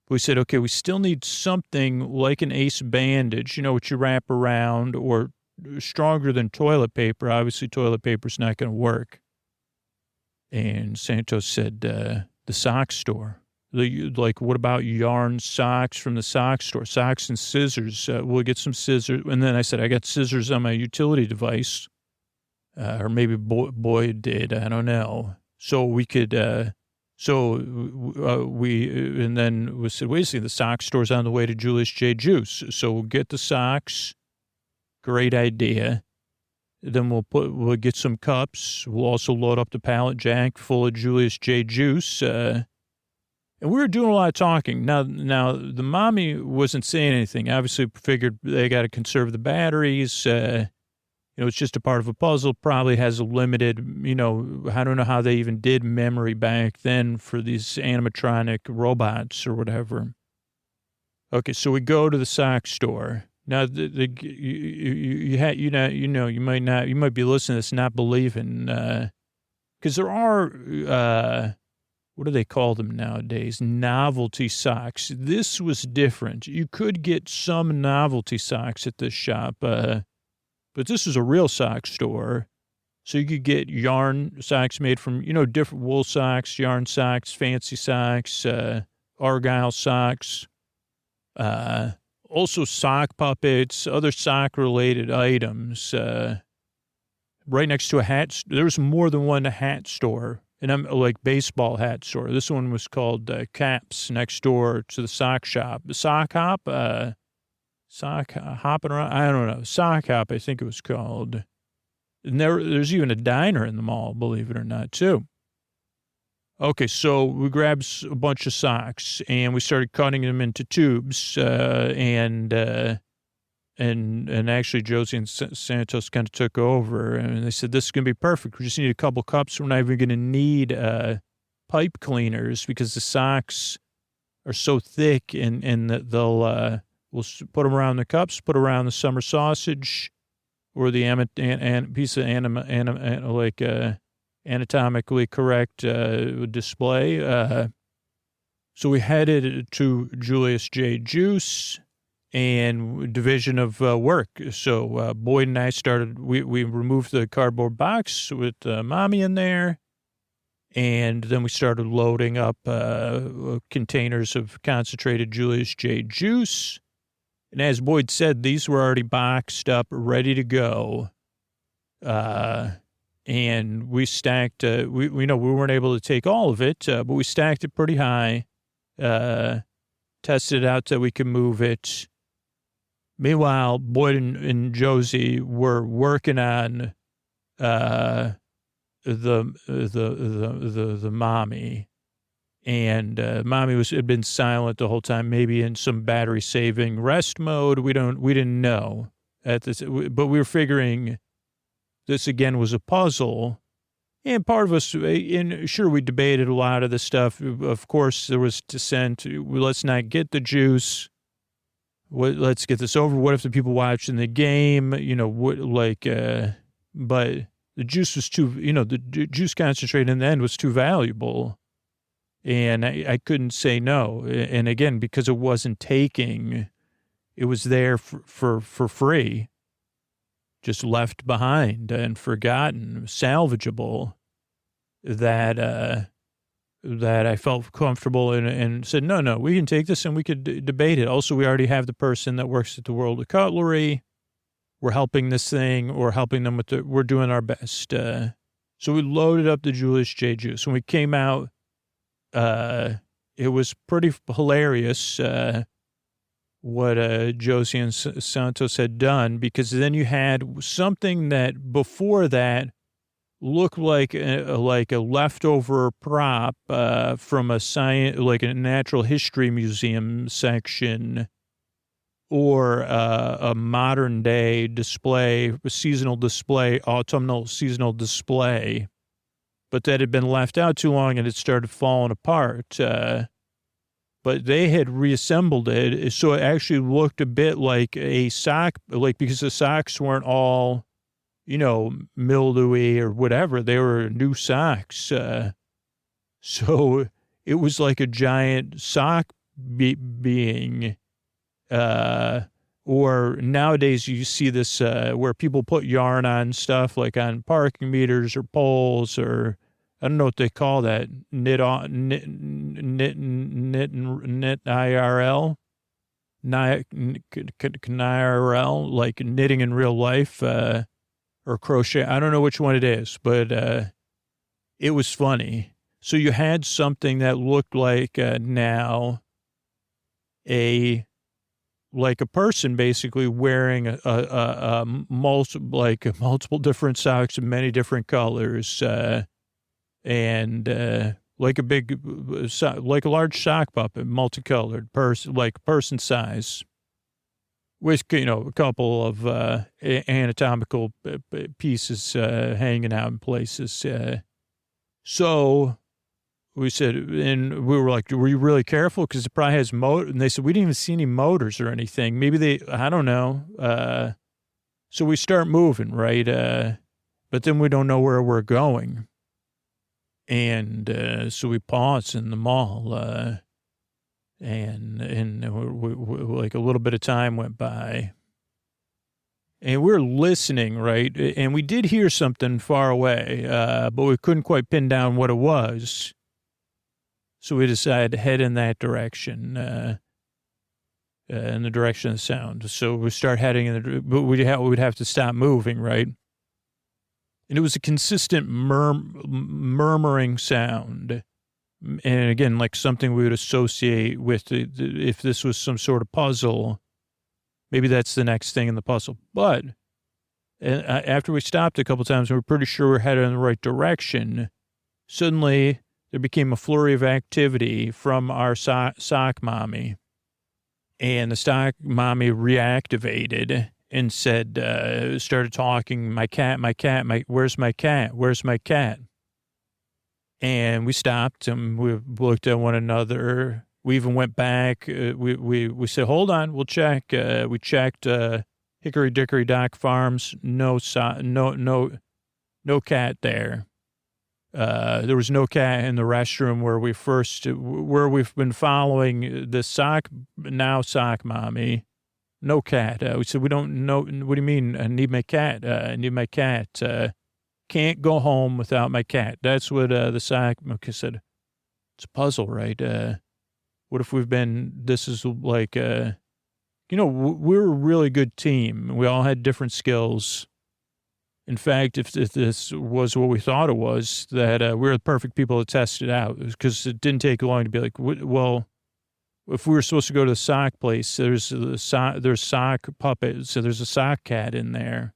We said, okay, we still need something like an Ace bandage, which you wrap around, or stronger than toilet paper. Obviously, toilet paper's not going to work. And Santos said, the sock store. like, what about yarn socks from the sock store? Socks and scissors. We'll get some scissors. And then I said, I got scissors on my utility device. Or maybe Boyd did. I don't know. So we could, and then we said, wait a second, the sock store's on the way to Julius J. Juice. So we'll get the socks. Great idea. Then we'll get some cups. We'll also load up the pallet jack full of Julius J. Juice. And we were doing a lot of talking. Now the mommy wasn't saying anything. Obviously figured they got to conserve the batteries. It's just a part of a puzzle. Probably has a limited, I don't know how they even did memory back then for these animatronic robots or whatever. Okay, so we go to the sock store. Now, you might be listening to this not believing, because there are, what do they call them nowadays? Novelty socks. This was different. You could get some novelty socks at this shop, but this is a real sock store. So you could get yarn socks made from, different wool socks, yarn socks, fancy socks, argyle socks, also sock puppets, other sock-related items. Right next to a hat, there's more than one hat store, and I'm like baseball hat store. This one was called Caps, next door to the sock shop. The sock hop, sock hopping around. I don't know. Sock hop, I think it was called. And there's even a diner in the mall, believe it or not, too. Okay, so we grabbed a bunch of socks and we started cutting them into tubes, and actually Josie and Santos kind of took over, and they said, this is going to be perfect. We just need a couple cups. We're not even going to need pipe cleaners because the socks are so thick, and we'll put them around the cups, put around the summer sausage or the piece of anatomically correct display. So we headed to Julius J. Juice and division of work. So Boyd and I started, we removed the cardboard box with Mommy in there, and then we started loading up containers of concentrated Julius J. Juice. And as Boyd said, these were already boxed up, ready to go. And we stacked, we weren't able to take all of it, but we stacked it pretty high, tested it out so we could move it. Meanwhile, Boyd and Josie were working on the mommy, and mommy had been silent the whole time, maybe in some battery saving rest mode. We didn't know at this, but we were figuring this again was a puzzle. And part of us, and sure, we debated a lot of the stuff. Of course, there was dissent. Let's not get the juice. Let's get this over. What if the people watching the game, but the juice was too, the juice concentrate in the end was too valuable. And I couldn't say no. And again, because it wasn't taking, it was there for free, just left behind and forgotten, salvageable, that I felt comfortable and said, no, we can take this and we could debate it. Also, we already have the person that works at the World of Cutlery. We're helping this thing or helping them we're doing our best. So we loaded up the Julius J. Juice. When we came out, it was pretty hilarious, what Josie and Santos had done, because then you had something that before that looked like a leftover prop from a science, like a natural history museum section, or a modern day display, a seasonal display, autumnal seasonal display, but that had been left out too long and it started falling apart. But they had reassembled it, so it actually looked a bit like a sock, because the socks weren't all, mildewy or whatever. They were new socks. So it was like a giant sock being, or nowadays you see this where people put yarn on stuff, like on parking meters or poles or I don't know what they call that. Knit IRL. IRL, like knitting in real life, or crochet. I don't know which one it is, but it was funny. So you had something that looked like now like a person basically wearing multiple different socks of many different colors, and like like a large sock puppet, multicolored person size, with a couple of anatomical pieces hanging out in places. So we said, and we were like, were you really careful? Because it probably has motor. And they said, we didn't even see any motors or anything. Maybe I don't know. So we start moving, right? But then we don't know where we're going. And so we pause in the mall, and we, like a little bit of time went by. And we're listening, right? And we did hear something far away, but we couldn't quite pin down what it was. So we decided to head in that direction, in the direction of the sound. So we start heading but we'd have to stop moving, right? And it was a consistent murmuring sound. And again, like something we would associate with if this was some sort of puzzle, maybe that's the next thing in the puzzle. But after we stopped a couple times, we were pretty sure we're headed in the right direction. Suddenly, there became a flurry of activity from our sock mommy. And the sock mommy reactivated and said, started talking, my cat, where's my cat? And we stopped and we looked at one another. We even went back. We said, hold on, we'll check. We checked Hickory Dickory Dock Farms. No cat there. There was no cat in the restroom where we've been following the sock mommy. No cat. We said, we don't know. What do you mean? I need my cat. I need my cat. Can't go home without my cat. That's what the sock said. It's a puzzle, right? What if this is like, we're a really good team. We all had different skills. In fact, if this was what we thought it was, that we were the perfect people to test it out, because it didn't take long to be like, well, if we were supposed to go to the sock place, there's sock puppets, so there's a sock cat in there.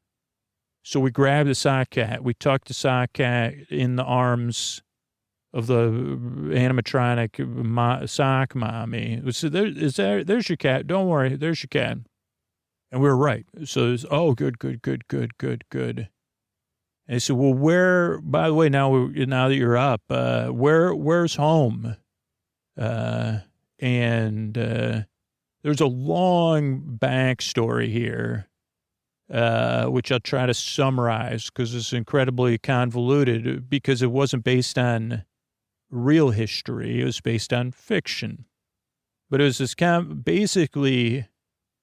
So we grabbed the sock cat. We tucked the sock cat in the arms of the animatronic sock mommy. We said, there's your cat. Don't worry, there's your cat. And we were right. So it was, oh, good. And I said, well, by the way, now that you're up, where's home? And there's a long backstory here, which I'll try to summarize because it's incredibly convoluted, because it wasn't based on real history. It was based on fiction. But it was this basically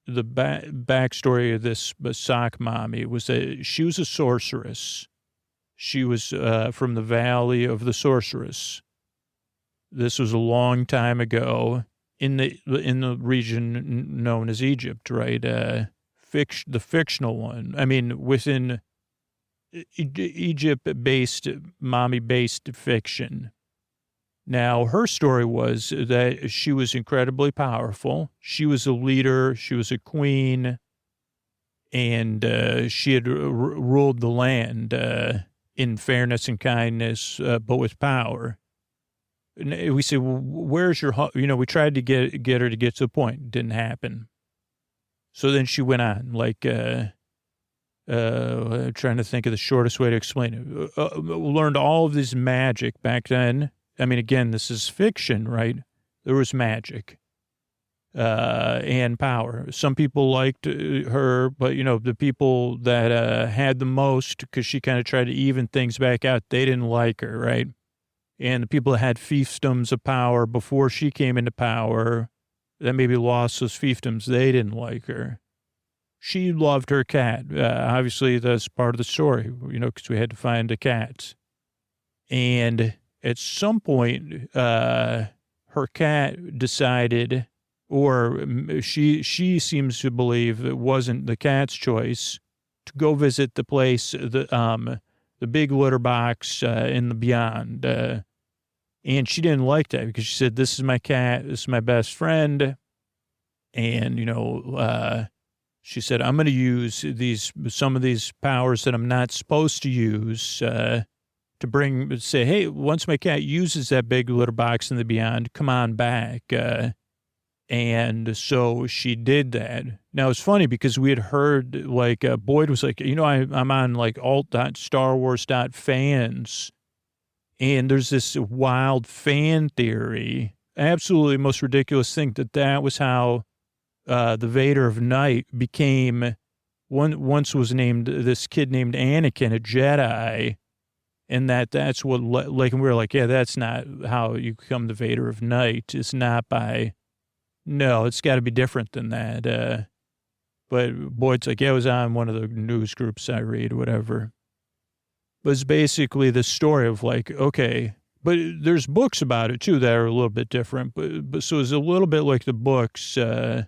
the backstory of this sock mommy was that she was a sorceress. She was from the Valley of the Sorceress. This was a long time ago in the region known as Egypt, right? The fictional one. I mean, within Egypt-based, mommy-based fiction. Now, her story was that she was incredibly powerful. She was a leader. She was a queen. And she had ruled the land in fairness and kindness, but with power. And we said, well, where's your home? We tried to get her to get to the point. It didn't happen. So then she went on, like, trying to think of the shortest way to explain it. Learned all of this magic back then. I mean, again, this is fiction, right? There was magic and power. Some people liked her, but, the people that had the most, because she kind of tried to even things back out, they didn't like her, right? And the people that had fiefdoms of power before she came into power, that maybe lost those fiefdoms, they didn't like her. She loved her cat. Obviously, that's part of the story, because we had to find a cat. And at some point, her cat decided, or she seems to believe it wasn't the cat's choice, to go visit the place, the big litter box in the beyond. And she didn't like that because she said, this is my cat, this is my best friend. And, she said, I'm going to use some of these powers that I'm not supposed to use to say, hey, once my cat uses that big litter box in the beyond, come on back. And so she did that. Now, it's funny because we had heard, Boyd was like, I'm on, alt.starwars.fans, and there's this wild fan theory, absolutely most ridiculous thing, that was how the Vader of Night became, once was named, this kid named Anakin, a Jedi, and that's what, and we were like, yeah, that's not how you become the Vader of Night. It's not by... No, it's got to be different than that. But Boyd's like, yeah, it was on one of the news groups I read, whatever. But it's basically the story of okay, but there's books about it too that are a little bit different. But so it's a little bit like the books. But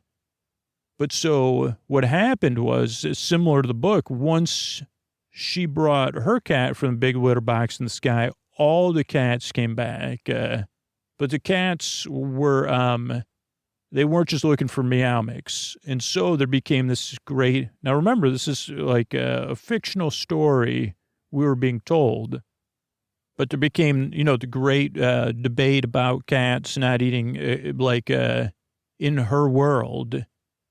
so what happened was similar to the book. Once she brought her cat from the big litter box in the sky, all the cats came back. But the cats were... they weren't just looking for meow mix. And so there became this great... Now, remember, this is like a fictional story we were being told. But there became, the great debate about cats not eating, in her world.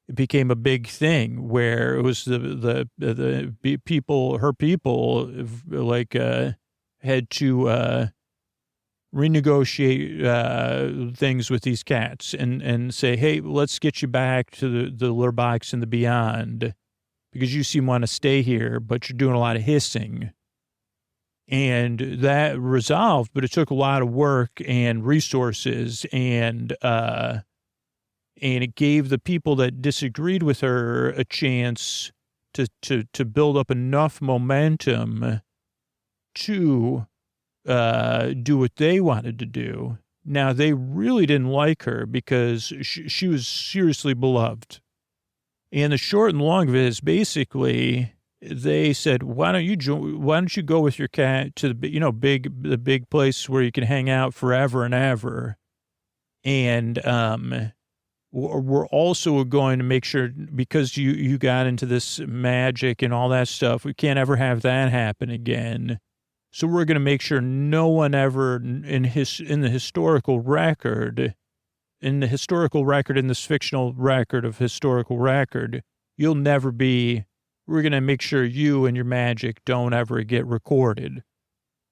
It became a big thing where it was the people, her people, had to... renegotiate things with these cats and say, hey, let's get you back to the litter box and the beyond because you seem to want to stay here, but you're doing a lot of hissing. And that resolved, but it took a lot of work and resources, and it gave the people that disagreed with her a chance to build up enough momentum to do what they wanted to do. Now, they really didn't like her because she was seriously beloved. And the short and long of it is basically they said, why don't you go with your cat to the big place where you can hang out forever and ever. And we're also going to make sure, because you got into this magic and all that stuff, we can't ever have that happen again. So we're going to make sure no one ever in the historical record, in this fictional record of historical record, you'll never be, we're going to make sure you and your magic don't ever get recorded.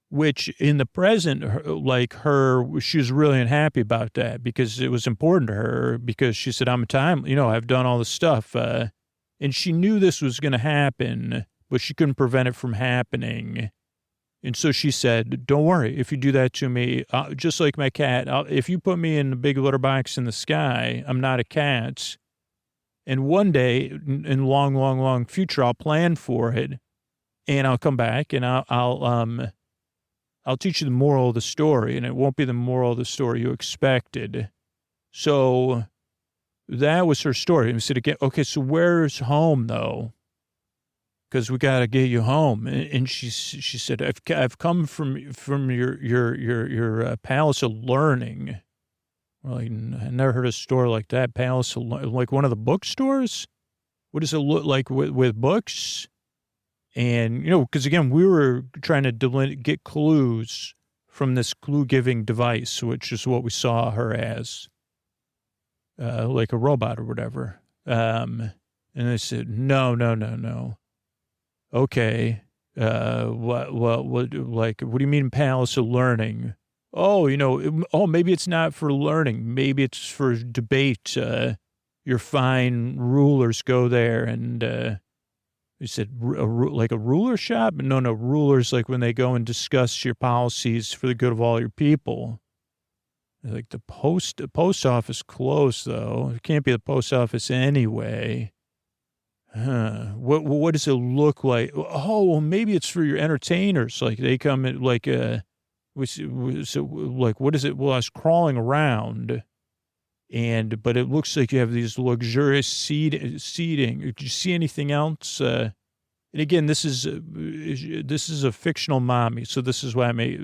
Which in the present, she was really unhappy about that because it was important to her, because she said, I've done all this stuff. And she knew this was going to happen, but she couldn't prevent it from happening. And so she said, don't worry, if you do that to me, just like my cat, if you put me in a big litter box in the sky, I'm not a cat. And one day in long, long, long future, I'll plan for it, and I'll come back and I'll teach you the moral of the story, and it won't be the moral of the story you expected. So that was her story. And we said again, okay, so where's home though? Because we got to get you home. And she said, I've come from your palace of learning. Well, I never heard a store like that. Palace of like one of the bookstores. What does it look like with books? And, because again, we were trying to get clues from this clue-giving device, which is what we saw her as, like a robot or whatever. And they said, no. Okay. What do you mean palace of learning? Oh, maybe it's not for learning. Maybe it's for debate. Your fine rulers go there and, he said, like a ruler shop? No, rulers, like when they go and discuss your policies for the good of all your people. Like the post office closed, though. It can't be the post office anyway. What does it look like? Oh, well, maybe it's for your entertainers. Like they come in, So like, what is it? Well, I was crawling around, but it looks like you have these luxurious seating. Did you see anything else? And again, this is a fictional mommy, so this is why I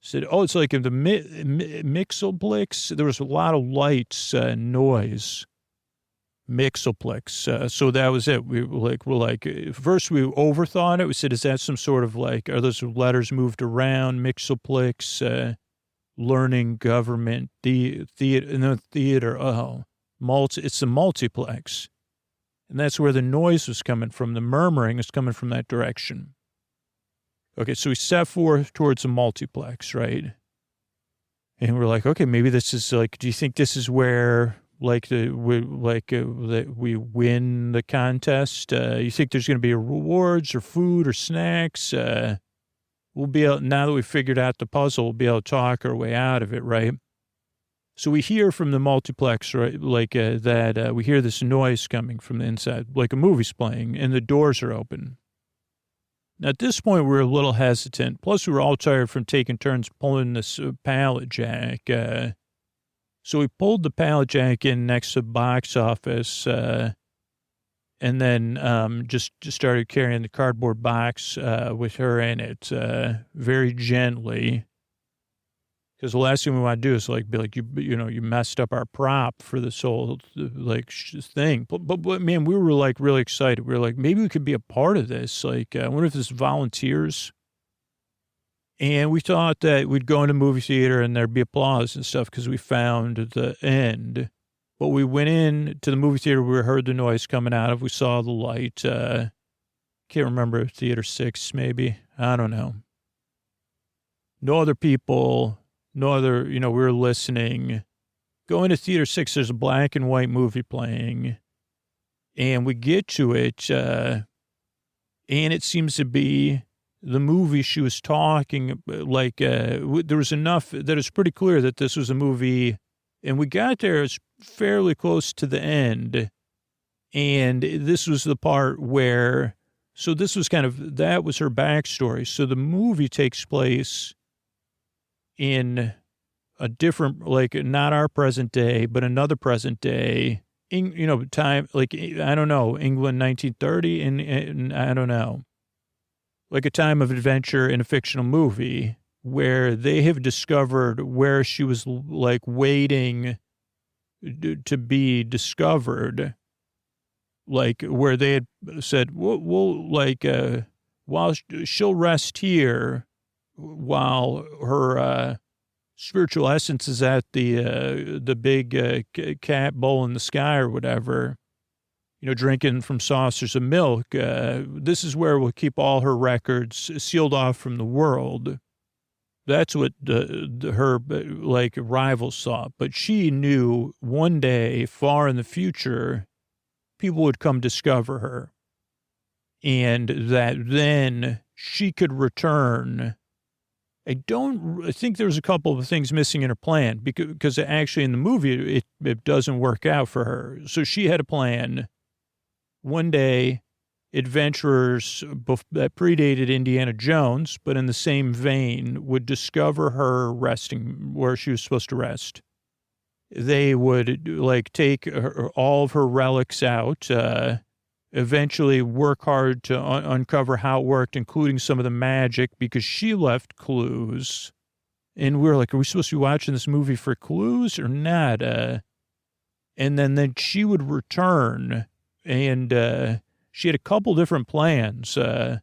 said, oh, it's like in the Mixoplex. There was a lot of lights, noise. Mixoplex. So that was it. We're like, first we overthought it. We said, is that some sort of like, are those letters moved around? Mixoplex, learning, government, theater. Oh, it's a multiplex. And that's where the noise was coming from. The murmuring is coming from that direction. Okay, so we set forth towards a multiplex, right? And we're like, okay, maybe this is like, do you think this is where that we win the contest? You think there's going to be rewards or food or snacks? We'll be able, now that we've figured out the puzzle, we'll be able to talk our way out of it, right? So we hear from the multiplex, right? We hear this noise coming from the inside, like a movie's playing, and the doors are open. Now, at this point, we're a little hesitant. Plus, we were all tired from taking turns pulling this pallet jack. So we pulled the pallet jack in next to the box office, and then just started carrying the cardboard box with her in it very gently. Because the last thing we want to do is be like, you messed up our prop for this whole thing. But man, we were like really excited. We were like, maybe we could be a part of this. Like, I wonder if this volunteers. And we thought that we'd go into movie theater and there'd be applause and stuff because we found the end. But we went in to the movie theater. We heard the noise coming out of. We saw the light. Can't remember, theater 6 maybe. I don't know. No other people. No other, we were listening. Going to theater 6, there's a black and white movie playing. And we get to it, and it seems to be the movie she was talking, there was enough that it's pretty clear that this was a movie. And we got there, it's fairly close to the end. And this was the part where, so this was that was her backstory. So the movie takes place in a different, not our present day, but another present day, time, I don't know, England 1930, and I don't know, like a time of adventure in a fictional movie where they have discovered where she was waiting to be discovered, where they had said, while she'll rest here, while her spiritual essence is at the big cat bowl in the sky or whatever, drinking from saucers of milk. This is where we'll keep all her records sealed off from the world. That's what her rivals thought. But she knew one day, far in the future, people would come discover her, and that then she could return. I think there was a couple of things missing in her plan because actually in the movie, it doesn't work out for her. So she had a plan. One day, adventurers that predated Indiana Jones, but in the same vein, would discover her resting where she was supposed to rest. They would take all of her relics out, eventually work hard to uncover how it worked, including some of the magic, because she left clues. And we were like, are we supposed to be watching this movie for clues or not? And then she would return, and she had a couple different plans, and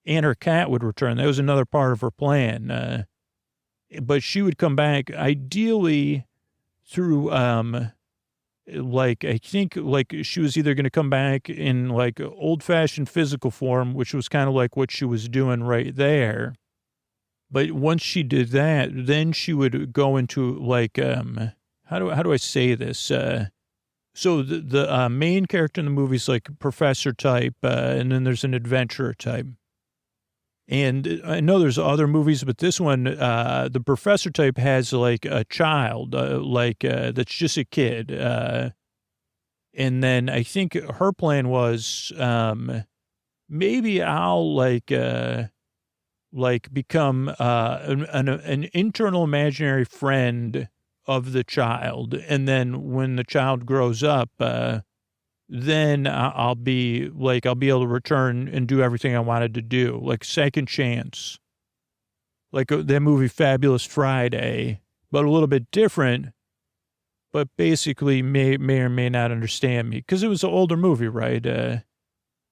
her cat would return. That was another part of her plan. But she would come back, ideally through, I think she was either going to come back in old fashioned physical form, which was kind of like what she was doing right there. But once she did that, then she would go into how do I say this? So the main character in the movie is professor type, and then there's an adventurer type. And I know there's other movies, but this one, the professor type has a child, that's just a kid. And then I think her plan was, maybe I'll like become an internal imaginary friend of the child. And then when the child grows up, then I'll be able to return and do everything I wanted to do, like second chance, like that movie Fabulous Friday, but a little bit different, but basically may or may not understand me because it was an older movie, right?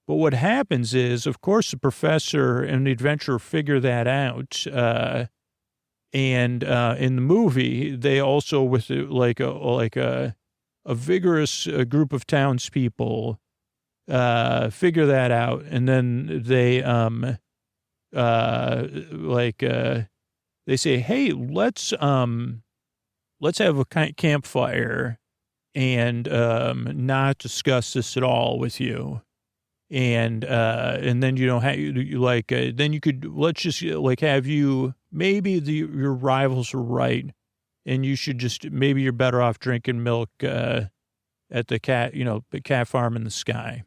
But what happens is, of course, the professor and the adventurer figure that out. And in the movie, they also, with a vigorous group of townspeople, figure that out. And then they say, hey, let's have a campfire and not discuss this at all with you. And then you don't have then you could, let's just have you, maybe your rivals are right. And you should just, maybe you're better off drinking milk, at the cat farm in the sky.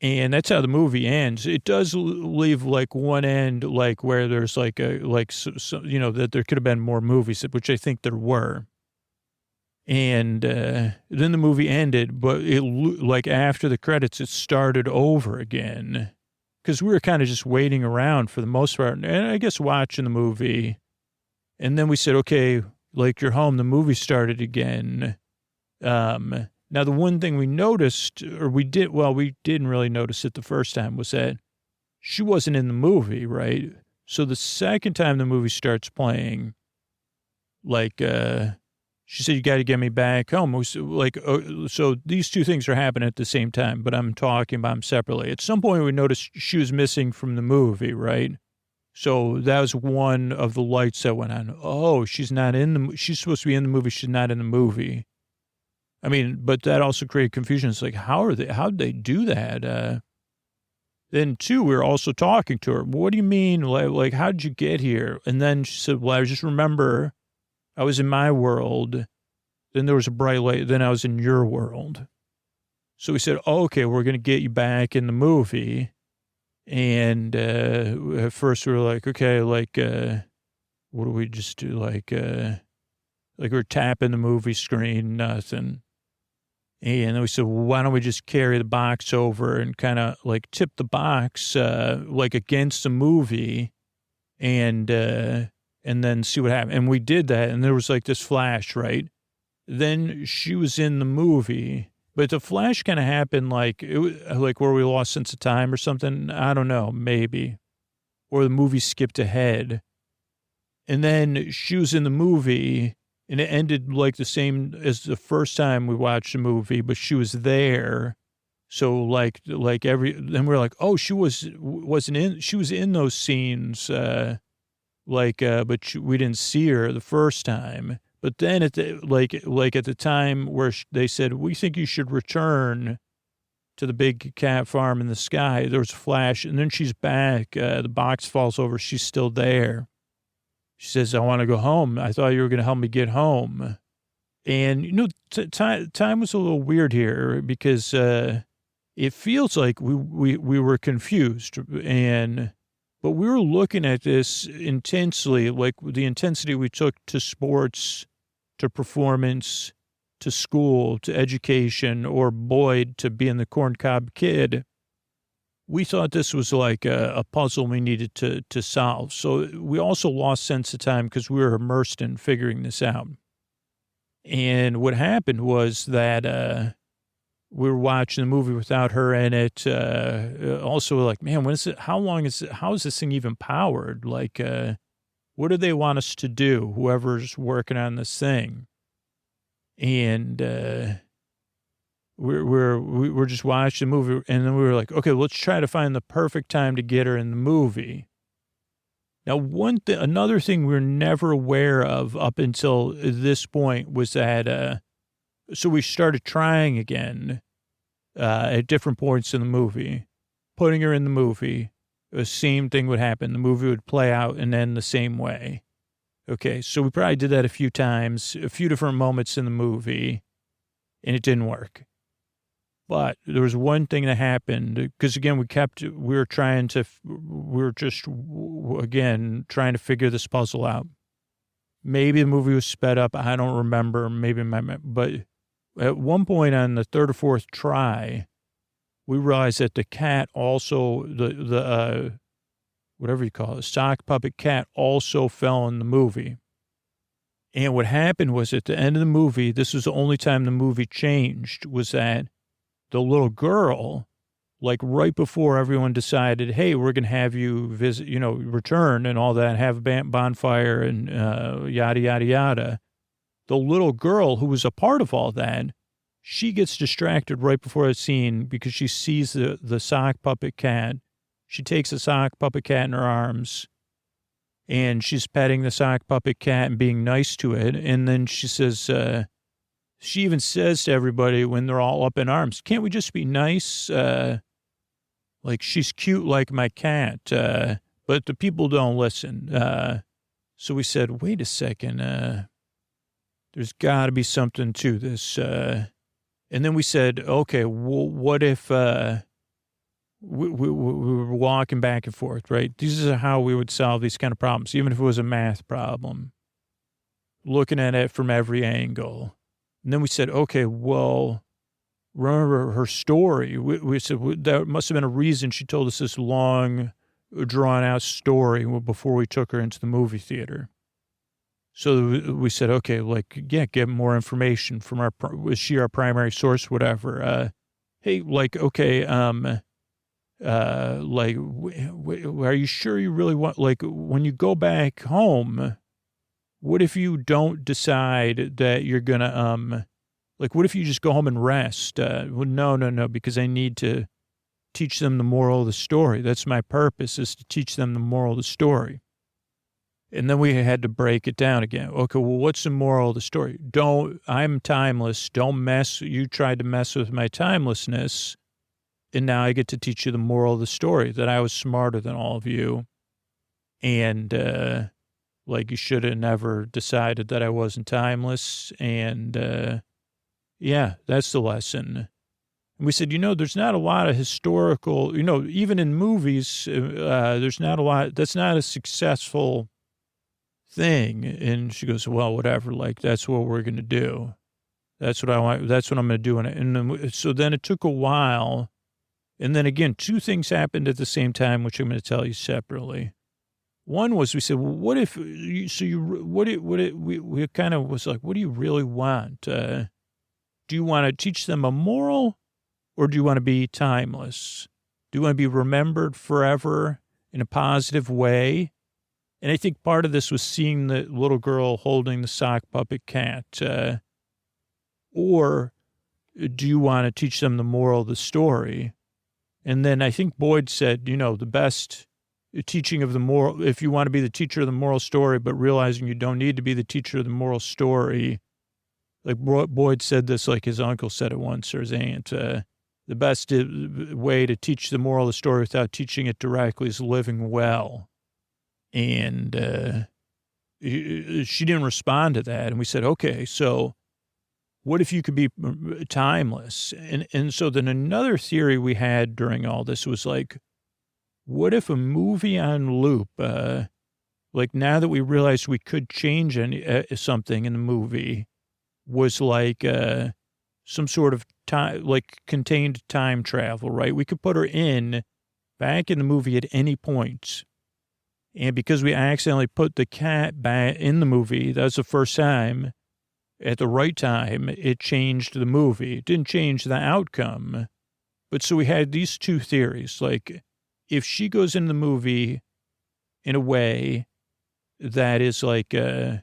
And that's how the movie ends. It does leave one end, where there's that there could have been more movies, which I think there were. And then the movie ended, but it after the credits, it started over again because we were kind of just waiting around for the most part, and I guess watching the movie. And then we said, okay, you're home. The movie started again. Now the one thing we noticed, or we didn't really notice it the first time, was that she wasn't in the movie, right? So the second time the movie starts playing, she said, you got to get me back home. So these two things are happening at the same time, but I'm talking about them separately. At some point, we noticed she was missing from the movie, right? So that was one of the lights that went on. Oh, she's supposed to be in the movie. She's not in the movie. I mean, but that also created confusion. It's how'd they do that? Then two, we were also talking to her. What do you mean? How'd you get here? And then she said, well, I just remember I was in my world, then there was a bright light, then I was in your world. So we said, oh, okay, we're going to get you back in the movie. And at first we were like, okay, what do we just do? We're tapping the movie screen, nothing. And then we said, well, why don't we just carry the box over and kind of tip the box against the movie and then see what happened. And we did that, and there was this flash, right? Then she was in the movie, but the flash kind of happened where we lost sense of time or something. I don't know, maybe. Or the movie skipped ahead. And then she was in the movie, and it ended the same as the first time we watched the movie, but she was there. So then we're like, oh, she was in those scenes, but we didn't see her the first time. But then at the time where they said, we think you should return to the big cat farm in the sky, there was a flash, and then she's back. The box falls over. She's still there. She says, I want to go home. I thought you were going to help me get home. And, time was a little weird here because it feels like we were confused. But we were looking at this intensely, the intensity we took to sports, to performance, to school, to education, or Boyd to being the corncob kid. We thought this was a puzzle we needed to solve. So we also lost sense of time because we were immersed in figuring this out. And what happened was that we were watching the movie without her in it. Also, man, when is it? How long is it? How is this thing even powered? What do they want us to do? Whoever's working on this thing, and we're just watching the movie, and then we were like, okay, let's try to find the perfect time to get her in the movie. Now, another thing we were never aware of up until this point was that. So we started trying again at different points in the movie, putting her in the movie. The same thing would happen. The movie would play out and end the same way. Okay, so we probably did that a few times, a few different moments in the movie, and it didn't work. But there was one thing that happened, because again, we were just, again, trying to figure this puzzle out. Maybe the movie was sped up. I don't remember. But at one point on the third or fourth try, we realized that the cat also, the whatever you call it, sock puppet cat also fell in the movie. And what happened was at the end of the movie, this was the only time the movie changed, was that the little girl, like right before everyone decided, hey, we're going to have you visit, return and all that, have a bonfire and yada, yada, yada. The little girl who was a part of all that, she gets distracted right before the scene because she sees the sock puppet cat. She takes the sock puppet cat in her arms and she's petting the sock puppet cat and being nice to it. And then she says, she even says to everybody when they're all up in arms, can't we just be nice? Like, she's cute like my cat. But the people don't listen. So we said, wait a second. There's got to be something to this. And then we said, okay, well, what if we were walking back and forth, right? This is how we would solve these kind of problems, even if it was a math problem, looking at it from every angle. And then we said, okay, well, remember her story. We said there must have been a reason she told us this long, drawn-out story before we took her into the movie theater. So we said, okay, like, yeah, get more information from was she our primary source, whatever. Hey, like, okay, like, are you sure you really want, like, when you go back home, what if you don't decide that you're gonna, like, what if you just go home and rest? Well, no, because I need to teach them the moral of the story. That's my purpose, is to teach them the moral of the story. And then we had to break it down again. Okay, well, what's the moral of the story? I'm timeless. You tried to mess with my timelessness. And now I get to teach you the moral of the story, that I was smarter than all of you. And, like, you should have never decided that I wasn't timeless. And, yeah, that's the lesson. And we said, there's not a lot of historical, even in movies, there's not a lot, that's not a successful thing. And she goes, well, whatever, like, that's what we're going to do. That's what I want. That's what I'm going to do. And so then it took a while. And then again, two things happened at the same time, which I'm going to tell you separately. One was, we said, well, what if, we kind of was like, what do you really want? Do you want to teach them a moral, or do you want to be timeless? Do you want to be remembered forever in a positive way? And I think part of this was seeing the little girl holding the sock puppet cat. Or do you want to teach them the moral of the story? And then I think Boyd said, the best teaching of the moral, if you want to be the teacher of the moral story, but realizing you don't need to be the teacher of the moral story. Like Boyd said this, like his uncle said it once, or his aunt, the best way to teach the moral of the story without teaching it directly is living well. And she didn't respond to that. And we said, okay, so what if you could be timeless? And so then another theory we had during all this was like, what if a movie on loop, like now that we realized we could change something in the movie, was like some sort of time, like contained time travel, right? We could put her back in the movie at any point. And because we accidentally put the cat back in the movie, that was the first time, at the right time, it changed the movie. It didn't change the outcome. But so we had these two theories, like, if she goes in the movie in a way that is like with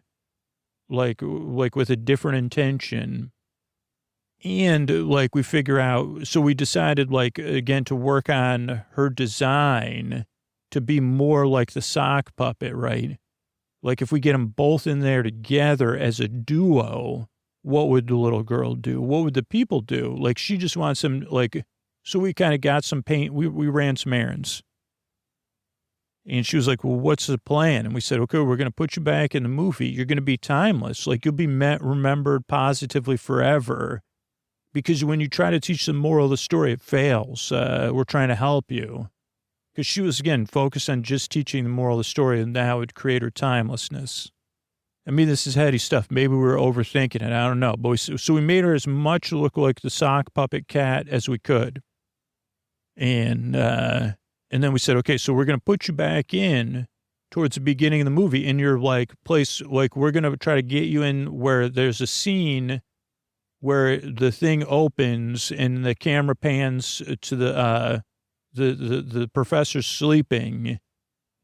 a different intention, and like we figure out, so we decided, like, again, to work on her design to be more like the sock puppet, right? Like, if we get them both in there together as a duo, what would the little girl do? What would the people do? Like, she just wants them, like, so we kind of got some paint. We ran some errands. And she was like, well, what's the plan? And we said, okay, we're going to put you back in the movie. You're going to be timeless. Like, you'll be remembered positively forever. because when you try to teach the moral of the story, it fails. We're trying to help you. Because she was, again, focused on just teaching the moral of the story, and that would create her timelessness. I mean, this is heady stuff. Maybe we were overthinking it. I don't know. But so we made her as much look like the sock puppet cat as we could. And then we said, okay, so we're going to put you back in towards the beginning of the movie in your, like, place. Like, we're going to try to get you in where there's a scene where the thing opens and the camera pans to the professor sleeping.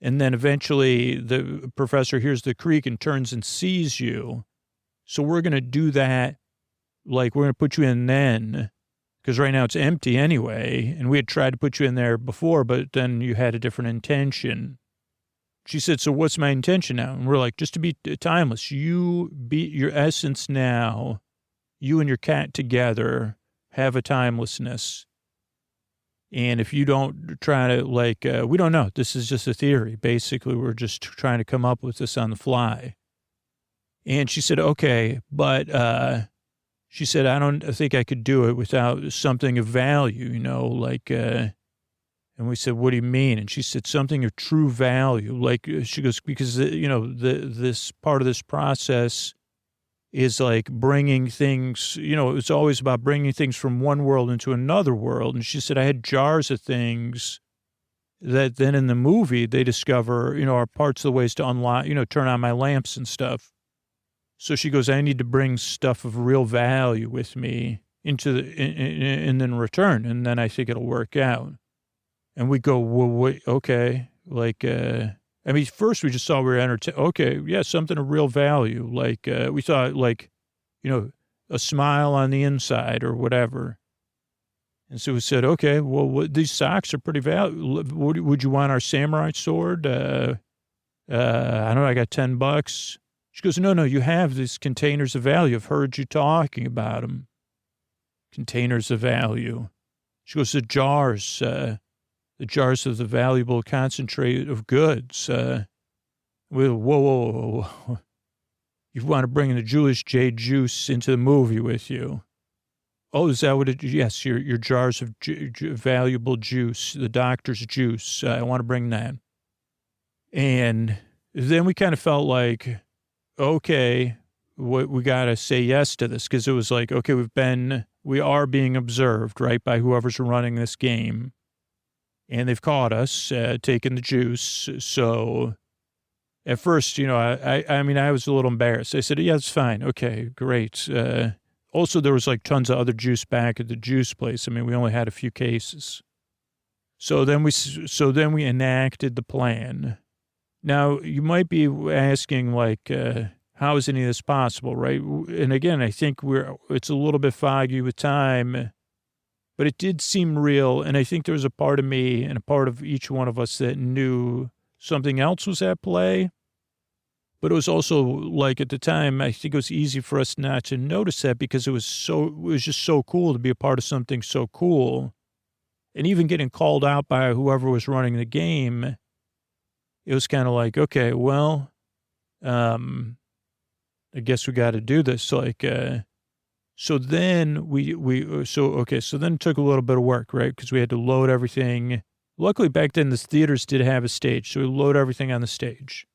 And then eventually the professor hears the creak and turns and sees you. So we're going to do that. Like, we're going to put you in then, because right now it's empty anyway. And we had tried to put you in there before, but then you had a different intention. She said, so what's my intention now? And we're like, just to be timeless. You be your essence now. You and your cat together have a timelessness. And if you don't try to, like, we don't know. This is just a theory. Basically, we're just trying to come up with this on the fly. And she said, okay, but she said, I don't think I could do it without something of value, you know, like, and we said, what do you mean? And she said, something of true value. Like, she goes, because, you know, this part of this process is like bringing things, you know, it's always about bringing things from one world into another world. And she said, I had jars of things that then in the movie they discover, you know, are parts of the ways to unlock, you know, turn on my lamps and stuff. So she goes, I need to bring stuff of real value with me into and then return. And then I think it'll work out. And we go, well, wait, okay. Like, I mean, first we just saw we were entertained. Okay, yeah, something of real value. Like, we thought, like, you know, a smile on the inside or whatever. And so we said, okay, well, these socks are pretty valuable. Would you want our samurai sword? I don't know, I got $10. She goes, no, you have these containers of value. I've heard you talking about them. Containers of value. She goes, the jars of the valuable concentrate of goods. Whoa. You want to bring the Julius J. juice into the movie with you. Oh, is that what it is? Yes, your jars of valuable juice, the doctor's juice. I want to bring that. And then we kind of felt like, okay, we got to say yes to this, because it was like, okay, we are being observed, right, by whoever's running this game. And they've caught us taking the juice. So at first, you know, I mean, I was a little embarrassed. I said, yeah, it's fine. Okay, great. Also, there was like tons of other juice back at the juice place. I mean, we only had a few cases. So then we enacted the plan. Now, you might be asking, like, how is any of this possible, right? And again, I think it's a little bit foggy with time. But it did seem real, and I think there was a part of me and a part of each one of us that knew something else was at play. But it was also, like, at the time, I think it was easy for us not to notice that, because it was just so cool to be a part of something so cool. And even getting called out by whoever was running the game, it was kind of like, okay, well, I guess we got to do this. Like, so then so then it took a little bit of work, right? Because we had to load everything. Luckily back then the theaters did have a stage. So we load everything on the stage.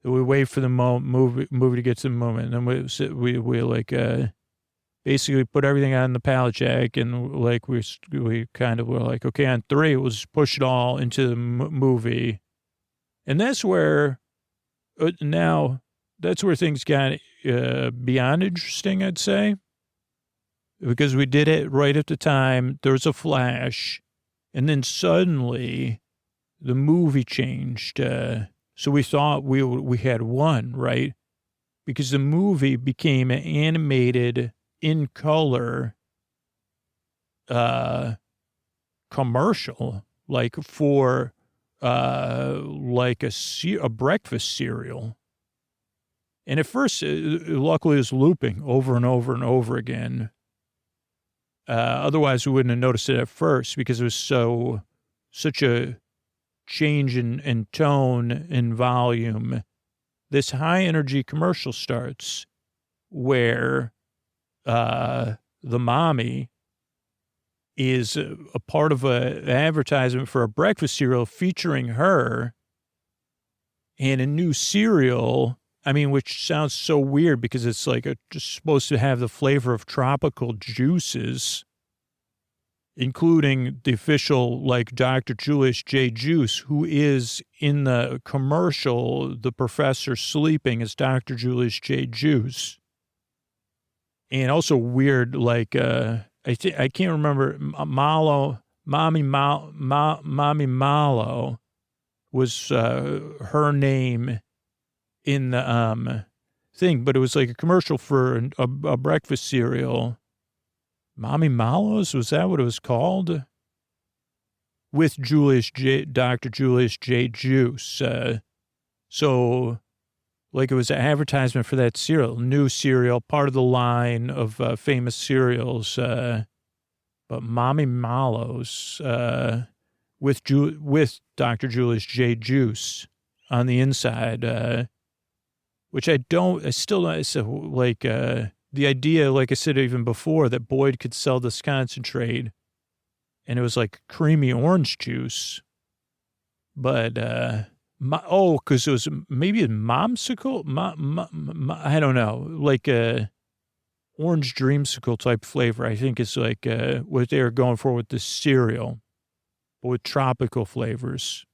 So we wait for the movie to get to the moment. And then we like, basically put everything on the pallet jack, and like, we kind of were like, okay, on 3, we'll just push it all into the movie. And that's where things got beyond interesting, I'd say, because we did it right at the time. There was a flash, and then suddenly the movie changed. So we thought we had won, right? Because the movie became an animated, in color, commercial, like for like a breakfast cereal. And at first, luckily, it was looping over and over and over again. Otherwise, we wouldn't have noticed it at first, because it was such a change in tone and volume. This high energy commercial starts where the mommy, is a part of an advertisement for a breakfast cereal featuring her and a new cereal. I mean, which sounds so weird because it's like just supposed to have the flavor of tropical juices, including the official, like, Dr. Julius J. Juice, who is in the commercial, the professor sleeping as Dr. Julius J. Juice. And also weird, like, I can't remember, Mommy Malo was her name in the thing, but it was like a commercial for a breakfast cereal. Mommy Malos, was that what it was called? With Dr. Julius J. Juice. So, like, it was an advertisement for that cereal, new cereal, part of the line of famous cereals. But Mommy Malos, with Dr. Julius J. Juice on the inside, which I still don't, so, like, the idea, like I said even before, that Boyd could sell this concentrate and it was like creamy orange juice. But, because it was maybe a momsicle? I don't know, like a orange dreamsicle type flavor, I think is like what they were going for with this cereal, but with tropical flavors.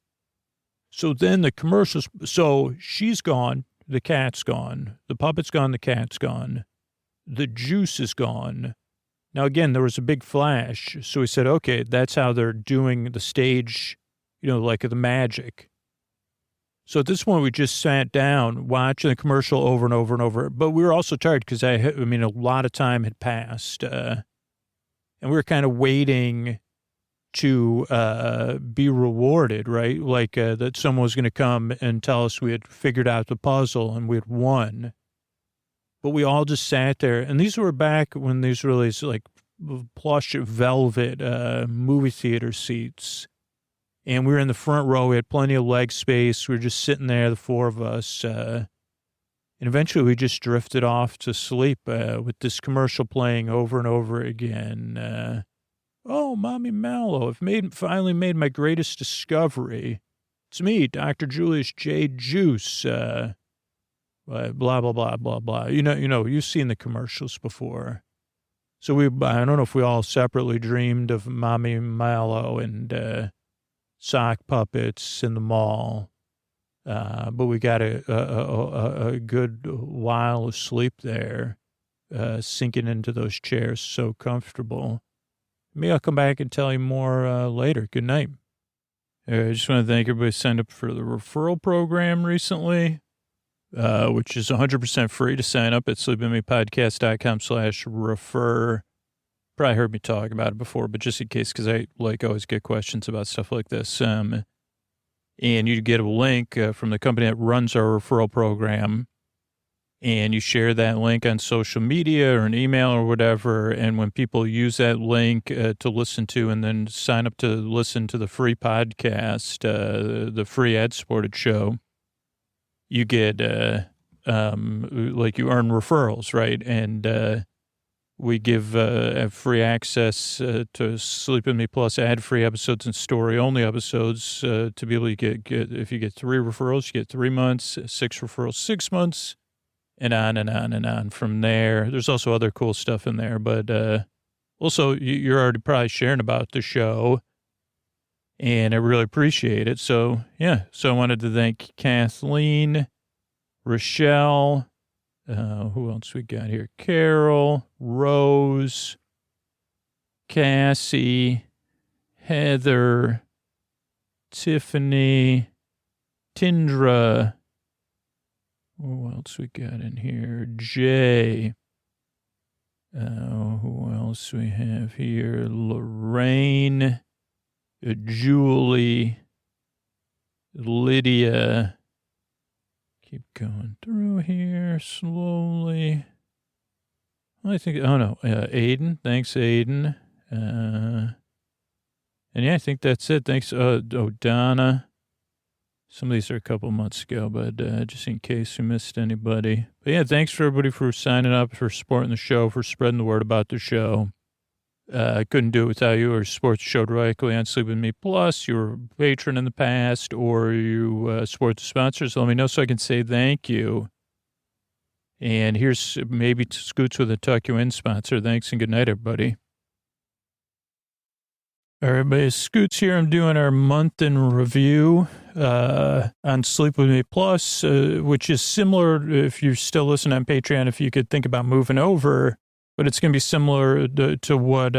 So then the commercials, so she's gone, the cat's gone, the puppet's gone, the cat's gone, the juice is gone. Now, again, there was a big flash. So we said, okay, that's how they're doing the stage, like the magic. So at this point, we just sat down watching the commercial over and over and over. But we were also tired because, a lot of time had passed. And we were kind of waiting to be rewarded, right? Like that someone was going to come and tell us we had figured out the puzzle and we had won. But we all just sat there. And these were back when these were these like plush velvet movie theater seats. And we were in the front row. We had plenty of leg space. We were just sitting there, the four of us. And eventually we just drifted off to sleep with this commercial playing over and over again. Oh, Mommy Mallow, I've finally made my greatest discovery. It's me, Dr. Julius J. Juice. Blah, blah, blah, blah, blah. You've seen the commercials before. So I don't know if we all separately dreamed of Mommy Mallow and sock puppets in the mall. But we got a good while of sleep there, sinking into those chairs so comfortable. Maybe I'll come back and tell you more later. Good night. I just want to thank everybody who signed up for the referral program recently, which is 100% free to sign up at sleepwithmepodcast.com/refer. Probably heard me talk about it before, but just in case, because I always get questions about stuff like this. And you get a link from the company that runs our referral program, and you share that link on social media or an email or whatever. And when people use that link to listen to and then sign up to listen to the free podcast, the free ad-supported show, you get, you earn referrals, right? And we give free access to Sleep With Me Plus ad-free episodes and story-only episodes to be able to get, if you get 3 referrals, you get 3 months, 6 referrals, 6 months, and on and on and on from there. There's also other cool stuff in there, but also you're already probably sharing about the show, and I really appreciate it. So, yeah, so I wanted to thank Kathleen, Rochelle, who else we got here? Carol, Rose, Cassie, Heather, Tiffany, Tindra. Who else we got in here? Jay. Who else we have here? Lorraine, Julie, Lydia. Keep going through here slowly. I think, Aiden. Thanks, Aiden. And yeah, I think that's it. Thanks, Donna. Some of these are a couple months ago, but just in case you missed anybody. But yeah, thanks for everybody for signing up, for supporting the show, for spreading the word about the show. I couldn't do it without you, or support the show directly on Sleep With Me Plus. You were a patron in the past, or you support the sponsors. So let me know so I can say thank you. And here's maybe Scoots with a Tuck You In sponsor. Thanks and good night, everybody. All right, everybody, Scoots here. I'm doing our month in review on Sleep With Me Plus, which is similar, if you're still listening on Patreon, if you could think about moving over, but it's going to be similar to what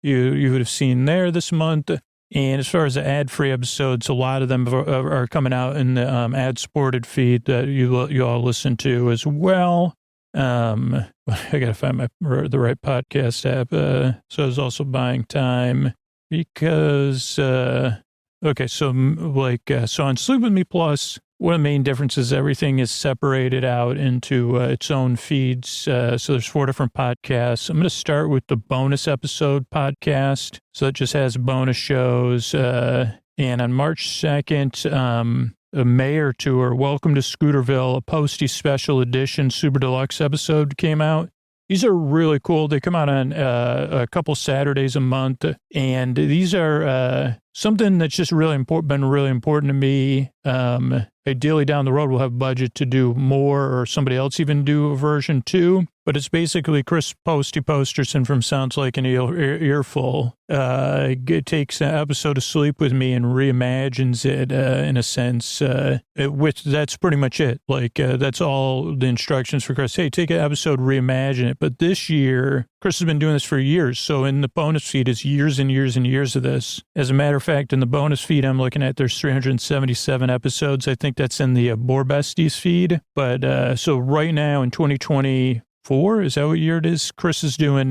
you would have seen there this month. And as far as the ad-free episodes, a lot of them are coming out in the ad-supported feed that you all listen to as well. I got to find the right podcast app. So I was also buying time because, so on Sleep With Me Plus, one of the main differences, everything is separated out into its own feeds. So there's 4 different podcasts. I'm going to start with the bonus episode podcast. So it just has bonus shows. And on March 2nd, a Mayor Tour, Welcome to Scooterville, a Posty Special Edition Super Deluxe episode came out. These are really cool. They come out on a couple Saturdays a month, and these are something that's just been really important to me. Ideally, down the road, we'll have budget to do more, or somebody else even do a version 2. But it's basically Chris Posty Posterson from Sounds Like an Earful. It takes an episode of Sleep With Me and reimagines it in a sense. That's pretty much it. That's all the instructions for Chris. Hey, take an episode, reimagine it. But this year, Chris has been doing this for years. So in the bonus feed, it's years and years and years of this. As a matter of fact, in the bonus feed I'm looking at, there's 377 episodes. I think that's in the Boar Besties feed. But so right now in 2024, is that what year it is? Chris is doing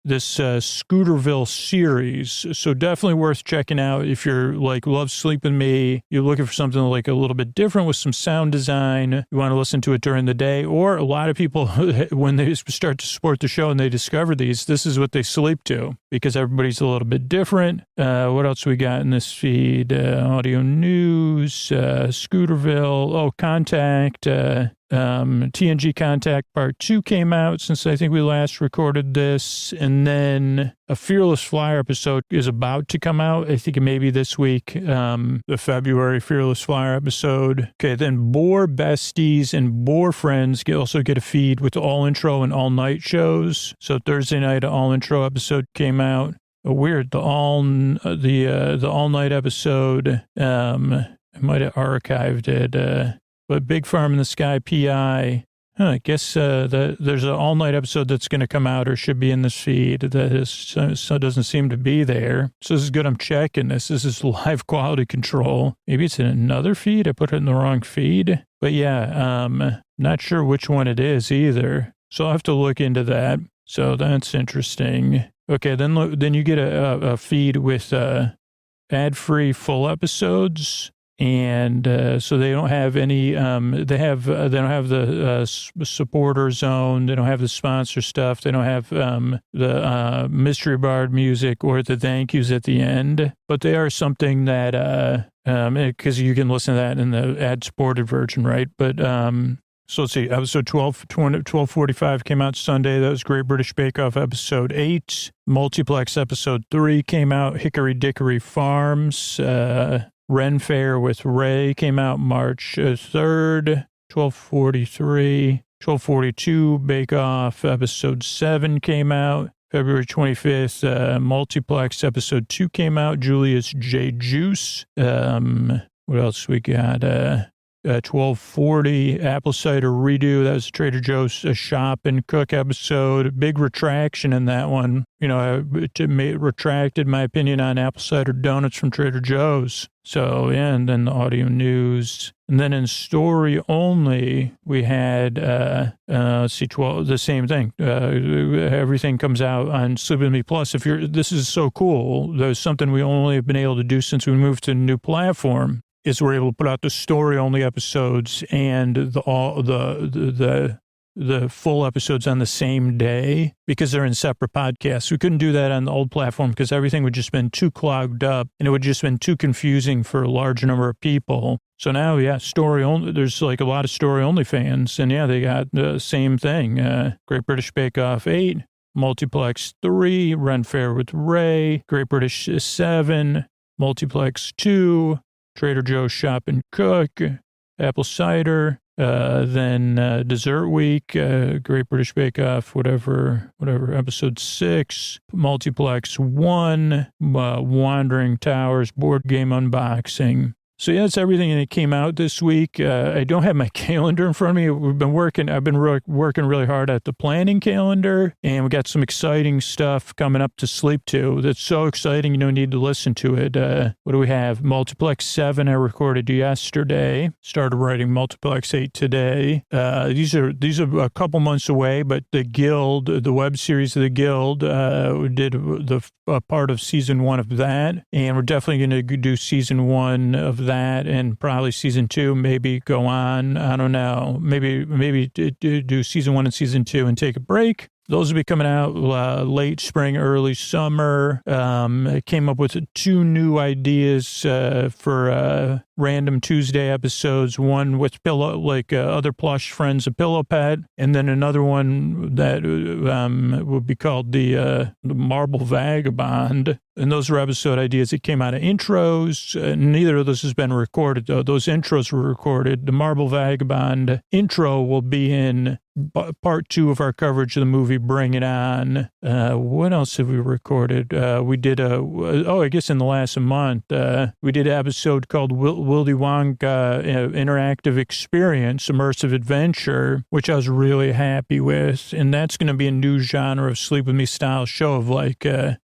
this Scooterville series. So definitely worth checking out if you're love Sleep With Me. You're looking for something a little bit different with some sound design. You want to listen to it during the day, or a lot of people, when they start to support the show and they discover these, this is what they sleep to because everybody's a little bit different. What else we got in this feed? Audio news, Scooterville, Contact, TNG Contact Part 2 came out since I think we last recorded this. And then a Fearless Flyer episode is about to come out. I think maybe this week, the February Fearless Flyer episode. Okay, then Boar Besties and Boar Friends also get a feed with all intro and all night shows. So Thursday night, an all intro episode came out. Weird, the all night episode. I might have archived it. But Big Farm in the Sky PI. I guess there's an all-night episode that's going to come out or should be in this feed that doesn't seem to be there. So this is good. I'm checking this. This is live quality control. Maybe it's in another feed. I put it in the wrong feed. But yeah, not sure which one it is either. So I'll have to look into that. So that's interesting. Okay, then you get a feed with ad-free full episodes. And so they don't have any. They don't have the supporter zone. They don't have the sponsor stuff. They don't have the mystery bard music or the thank yous at the end. But they are something that because you can listen to that in the ad supported version, right? But so let's see. Episode 1245 came out Sunday. That was Great British Bake Off episode 8. Multiplex episode 3 came out. Hickory Dickory Farms. Ren Fair with Ray came out March 3rd, 1243. 1242 Bake Off episode 7 came out. February 25th, Multiplex episode 2 came out. Julius J. Juice. What else we got? 1240 Apple Cider Redo. That was Trader Joe's Shop and Cook episode. Big retraction in that one. I retracted my opinion on apple cider donuts from Trader Joe's. So, yeah, and then the audio news. And then in story only, we had, the same thing. Everything comes out on Sleep With Me Plus. This is so cool. There's something we only have been able to do since we moved to a new platform. Is we're able to put out the story only episodes and the the full episodes on the same day because they're in separate podcasts. We couldn't do that on the old platform because everything would just been too clogged up and it would just been too confusing for a large number of people. So now, yeah, story only. There's like a lot of story only fans, and yeah, they got the same thing. Great British Bake Off 8, Multiplex 3, Ren Fair with Ray, Great British 7, Multiplex 2, Trader Joe's Shop and Cook, Apple Cider. Then Dessert Week, Great British Bake Off, whatever, episode 6, Multiplex 1, Wandering Towers, board game unboxing. So yeah, that's everything that came out this week. I don't have my calendar in front of me. I've been working really hard at the planning calendar, and we got some exciting stuff coming up to sleep to. That's so exciting, you don't need to listen to it. What do we have? Multiplex 7 I recorded yesterday. Started writing Multiplex 8 today. These are a couple months away, but the Guild, the web series of the Guild, we did the part of season 1 of that, and we're definitely going to do season 1 of that. And probably season 2, maybe go on. I don't know. Maybe do season 1 and season 2 and take a break. Those will be coming out late spring, early summer. I came up with 2 new ideas for random Tuesday episodes. One with other plush friends, a pillow pet, and then another one that would be called the Marble Vagabond. And those were episode ideas that came out of intros. Neither of those has been recorded, though. Those intros were recorded. The Marble Vagabond intro will be in part 2 of our coverage of the movie Bring It On. What else have we recorded? We did I guess in the last month, we did an episode called Willy Wonka Interactive Experience, Immersive Adventure, which I was really happy with. And that's going to be a new genre of Sleep With Me style show of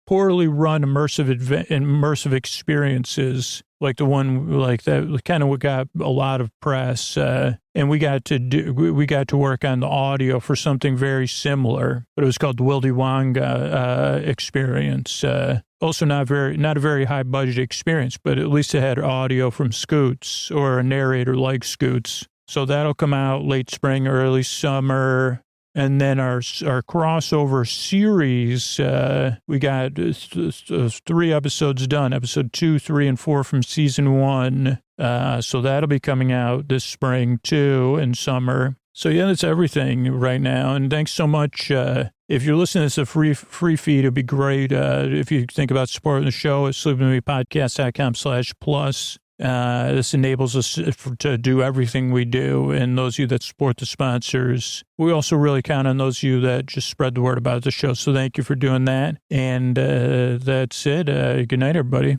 poorly run immersive experiences, like the one like that kind of got a lot of press, and we got to work on the audio for something very similar, but it was called the Willy Wonka experience. Also not a very high budget experience, but at least it had audio from Scoots or a narrator like Scoots. So that'll come out late spring, early summer. And then our crossover series, we got 3 episodes done, episode 2, 3, and 4 from season 1. So that'll be coming out this spring too, and summer. So yeah, that's everything right now. And thanks so much. If you're listening to this, a free feed, it'd be great. If you think about supporting the show at sleepwithmepodcast.com/plus. This enables us to do everything we do. And those of you that support the sponsors, we also really count on those of you that just spread the word about the show. So thank you for doing that. And that's it. Good night, everybody.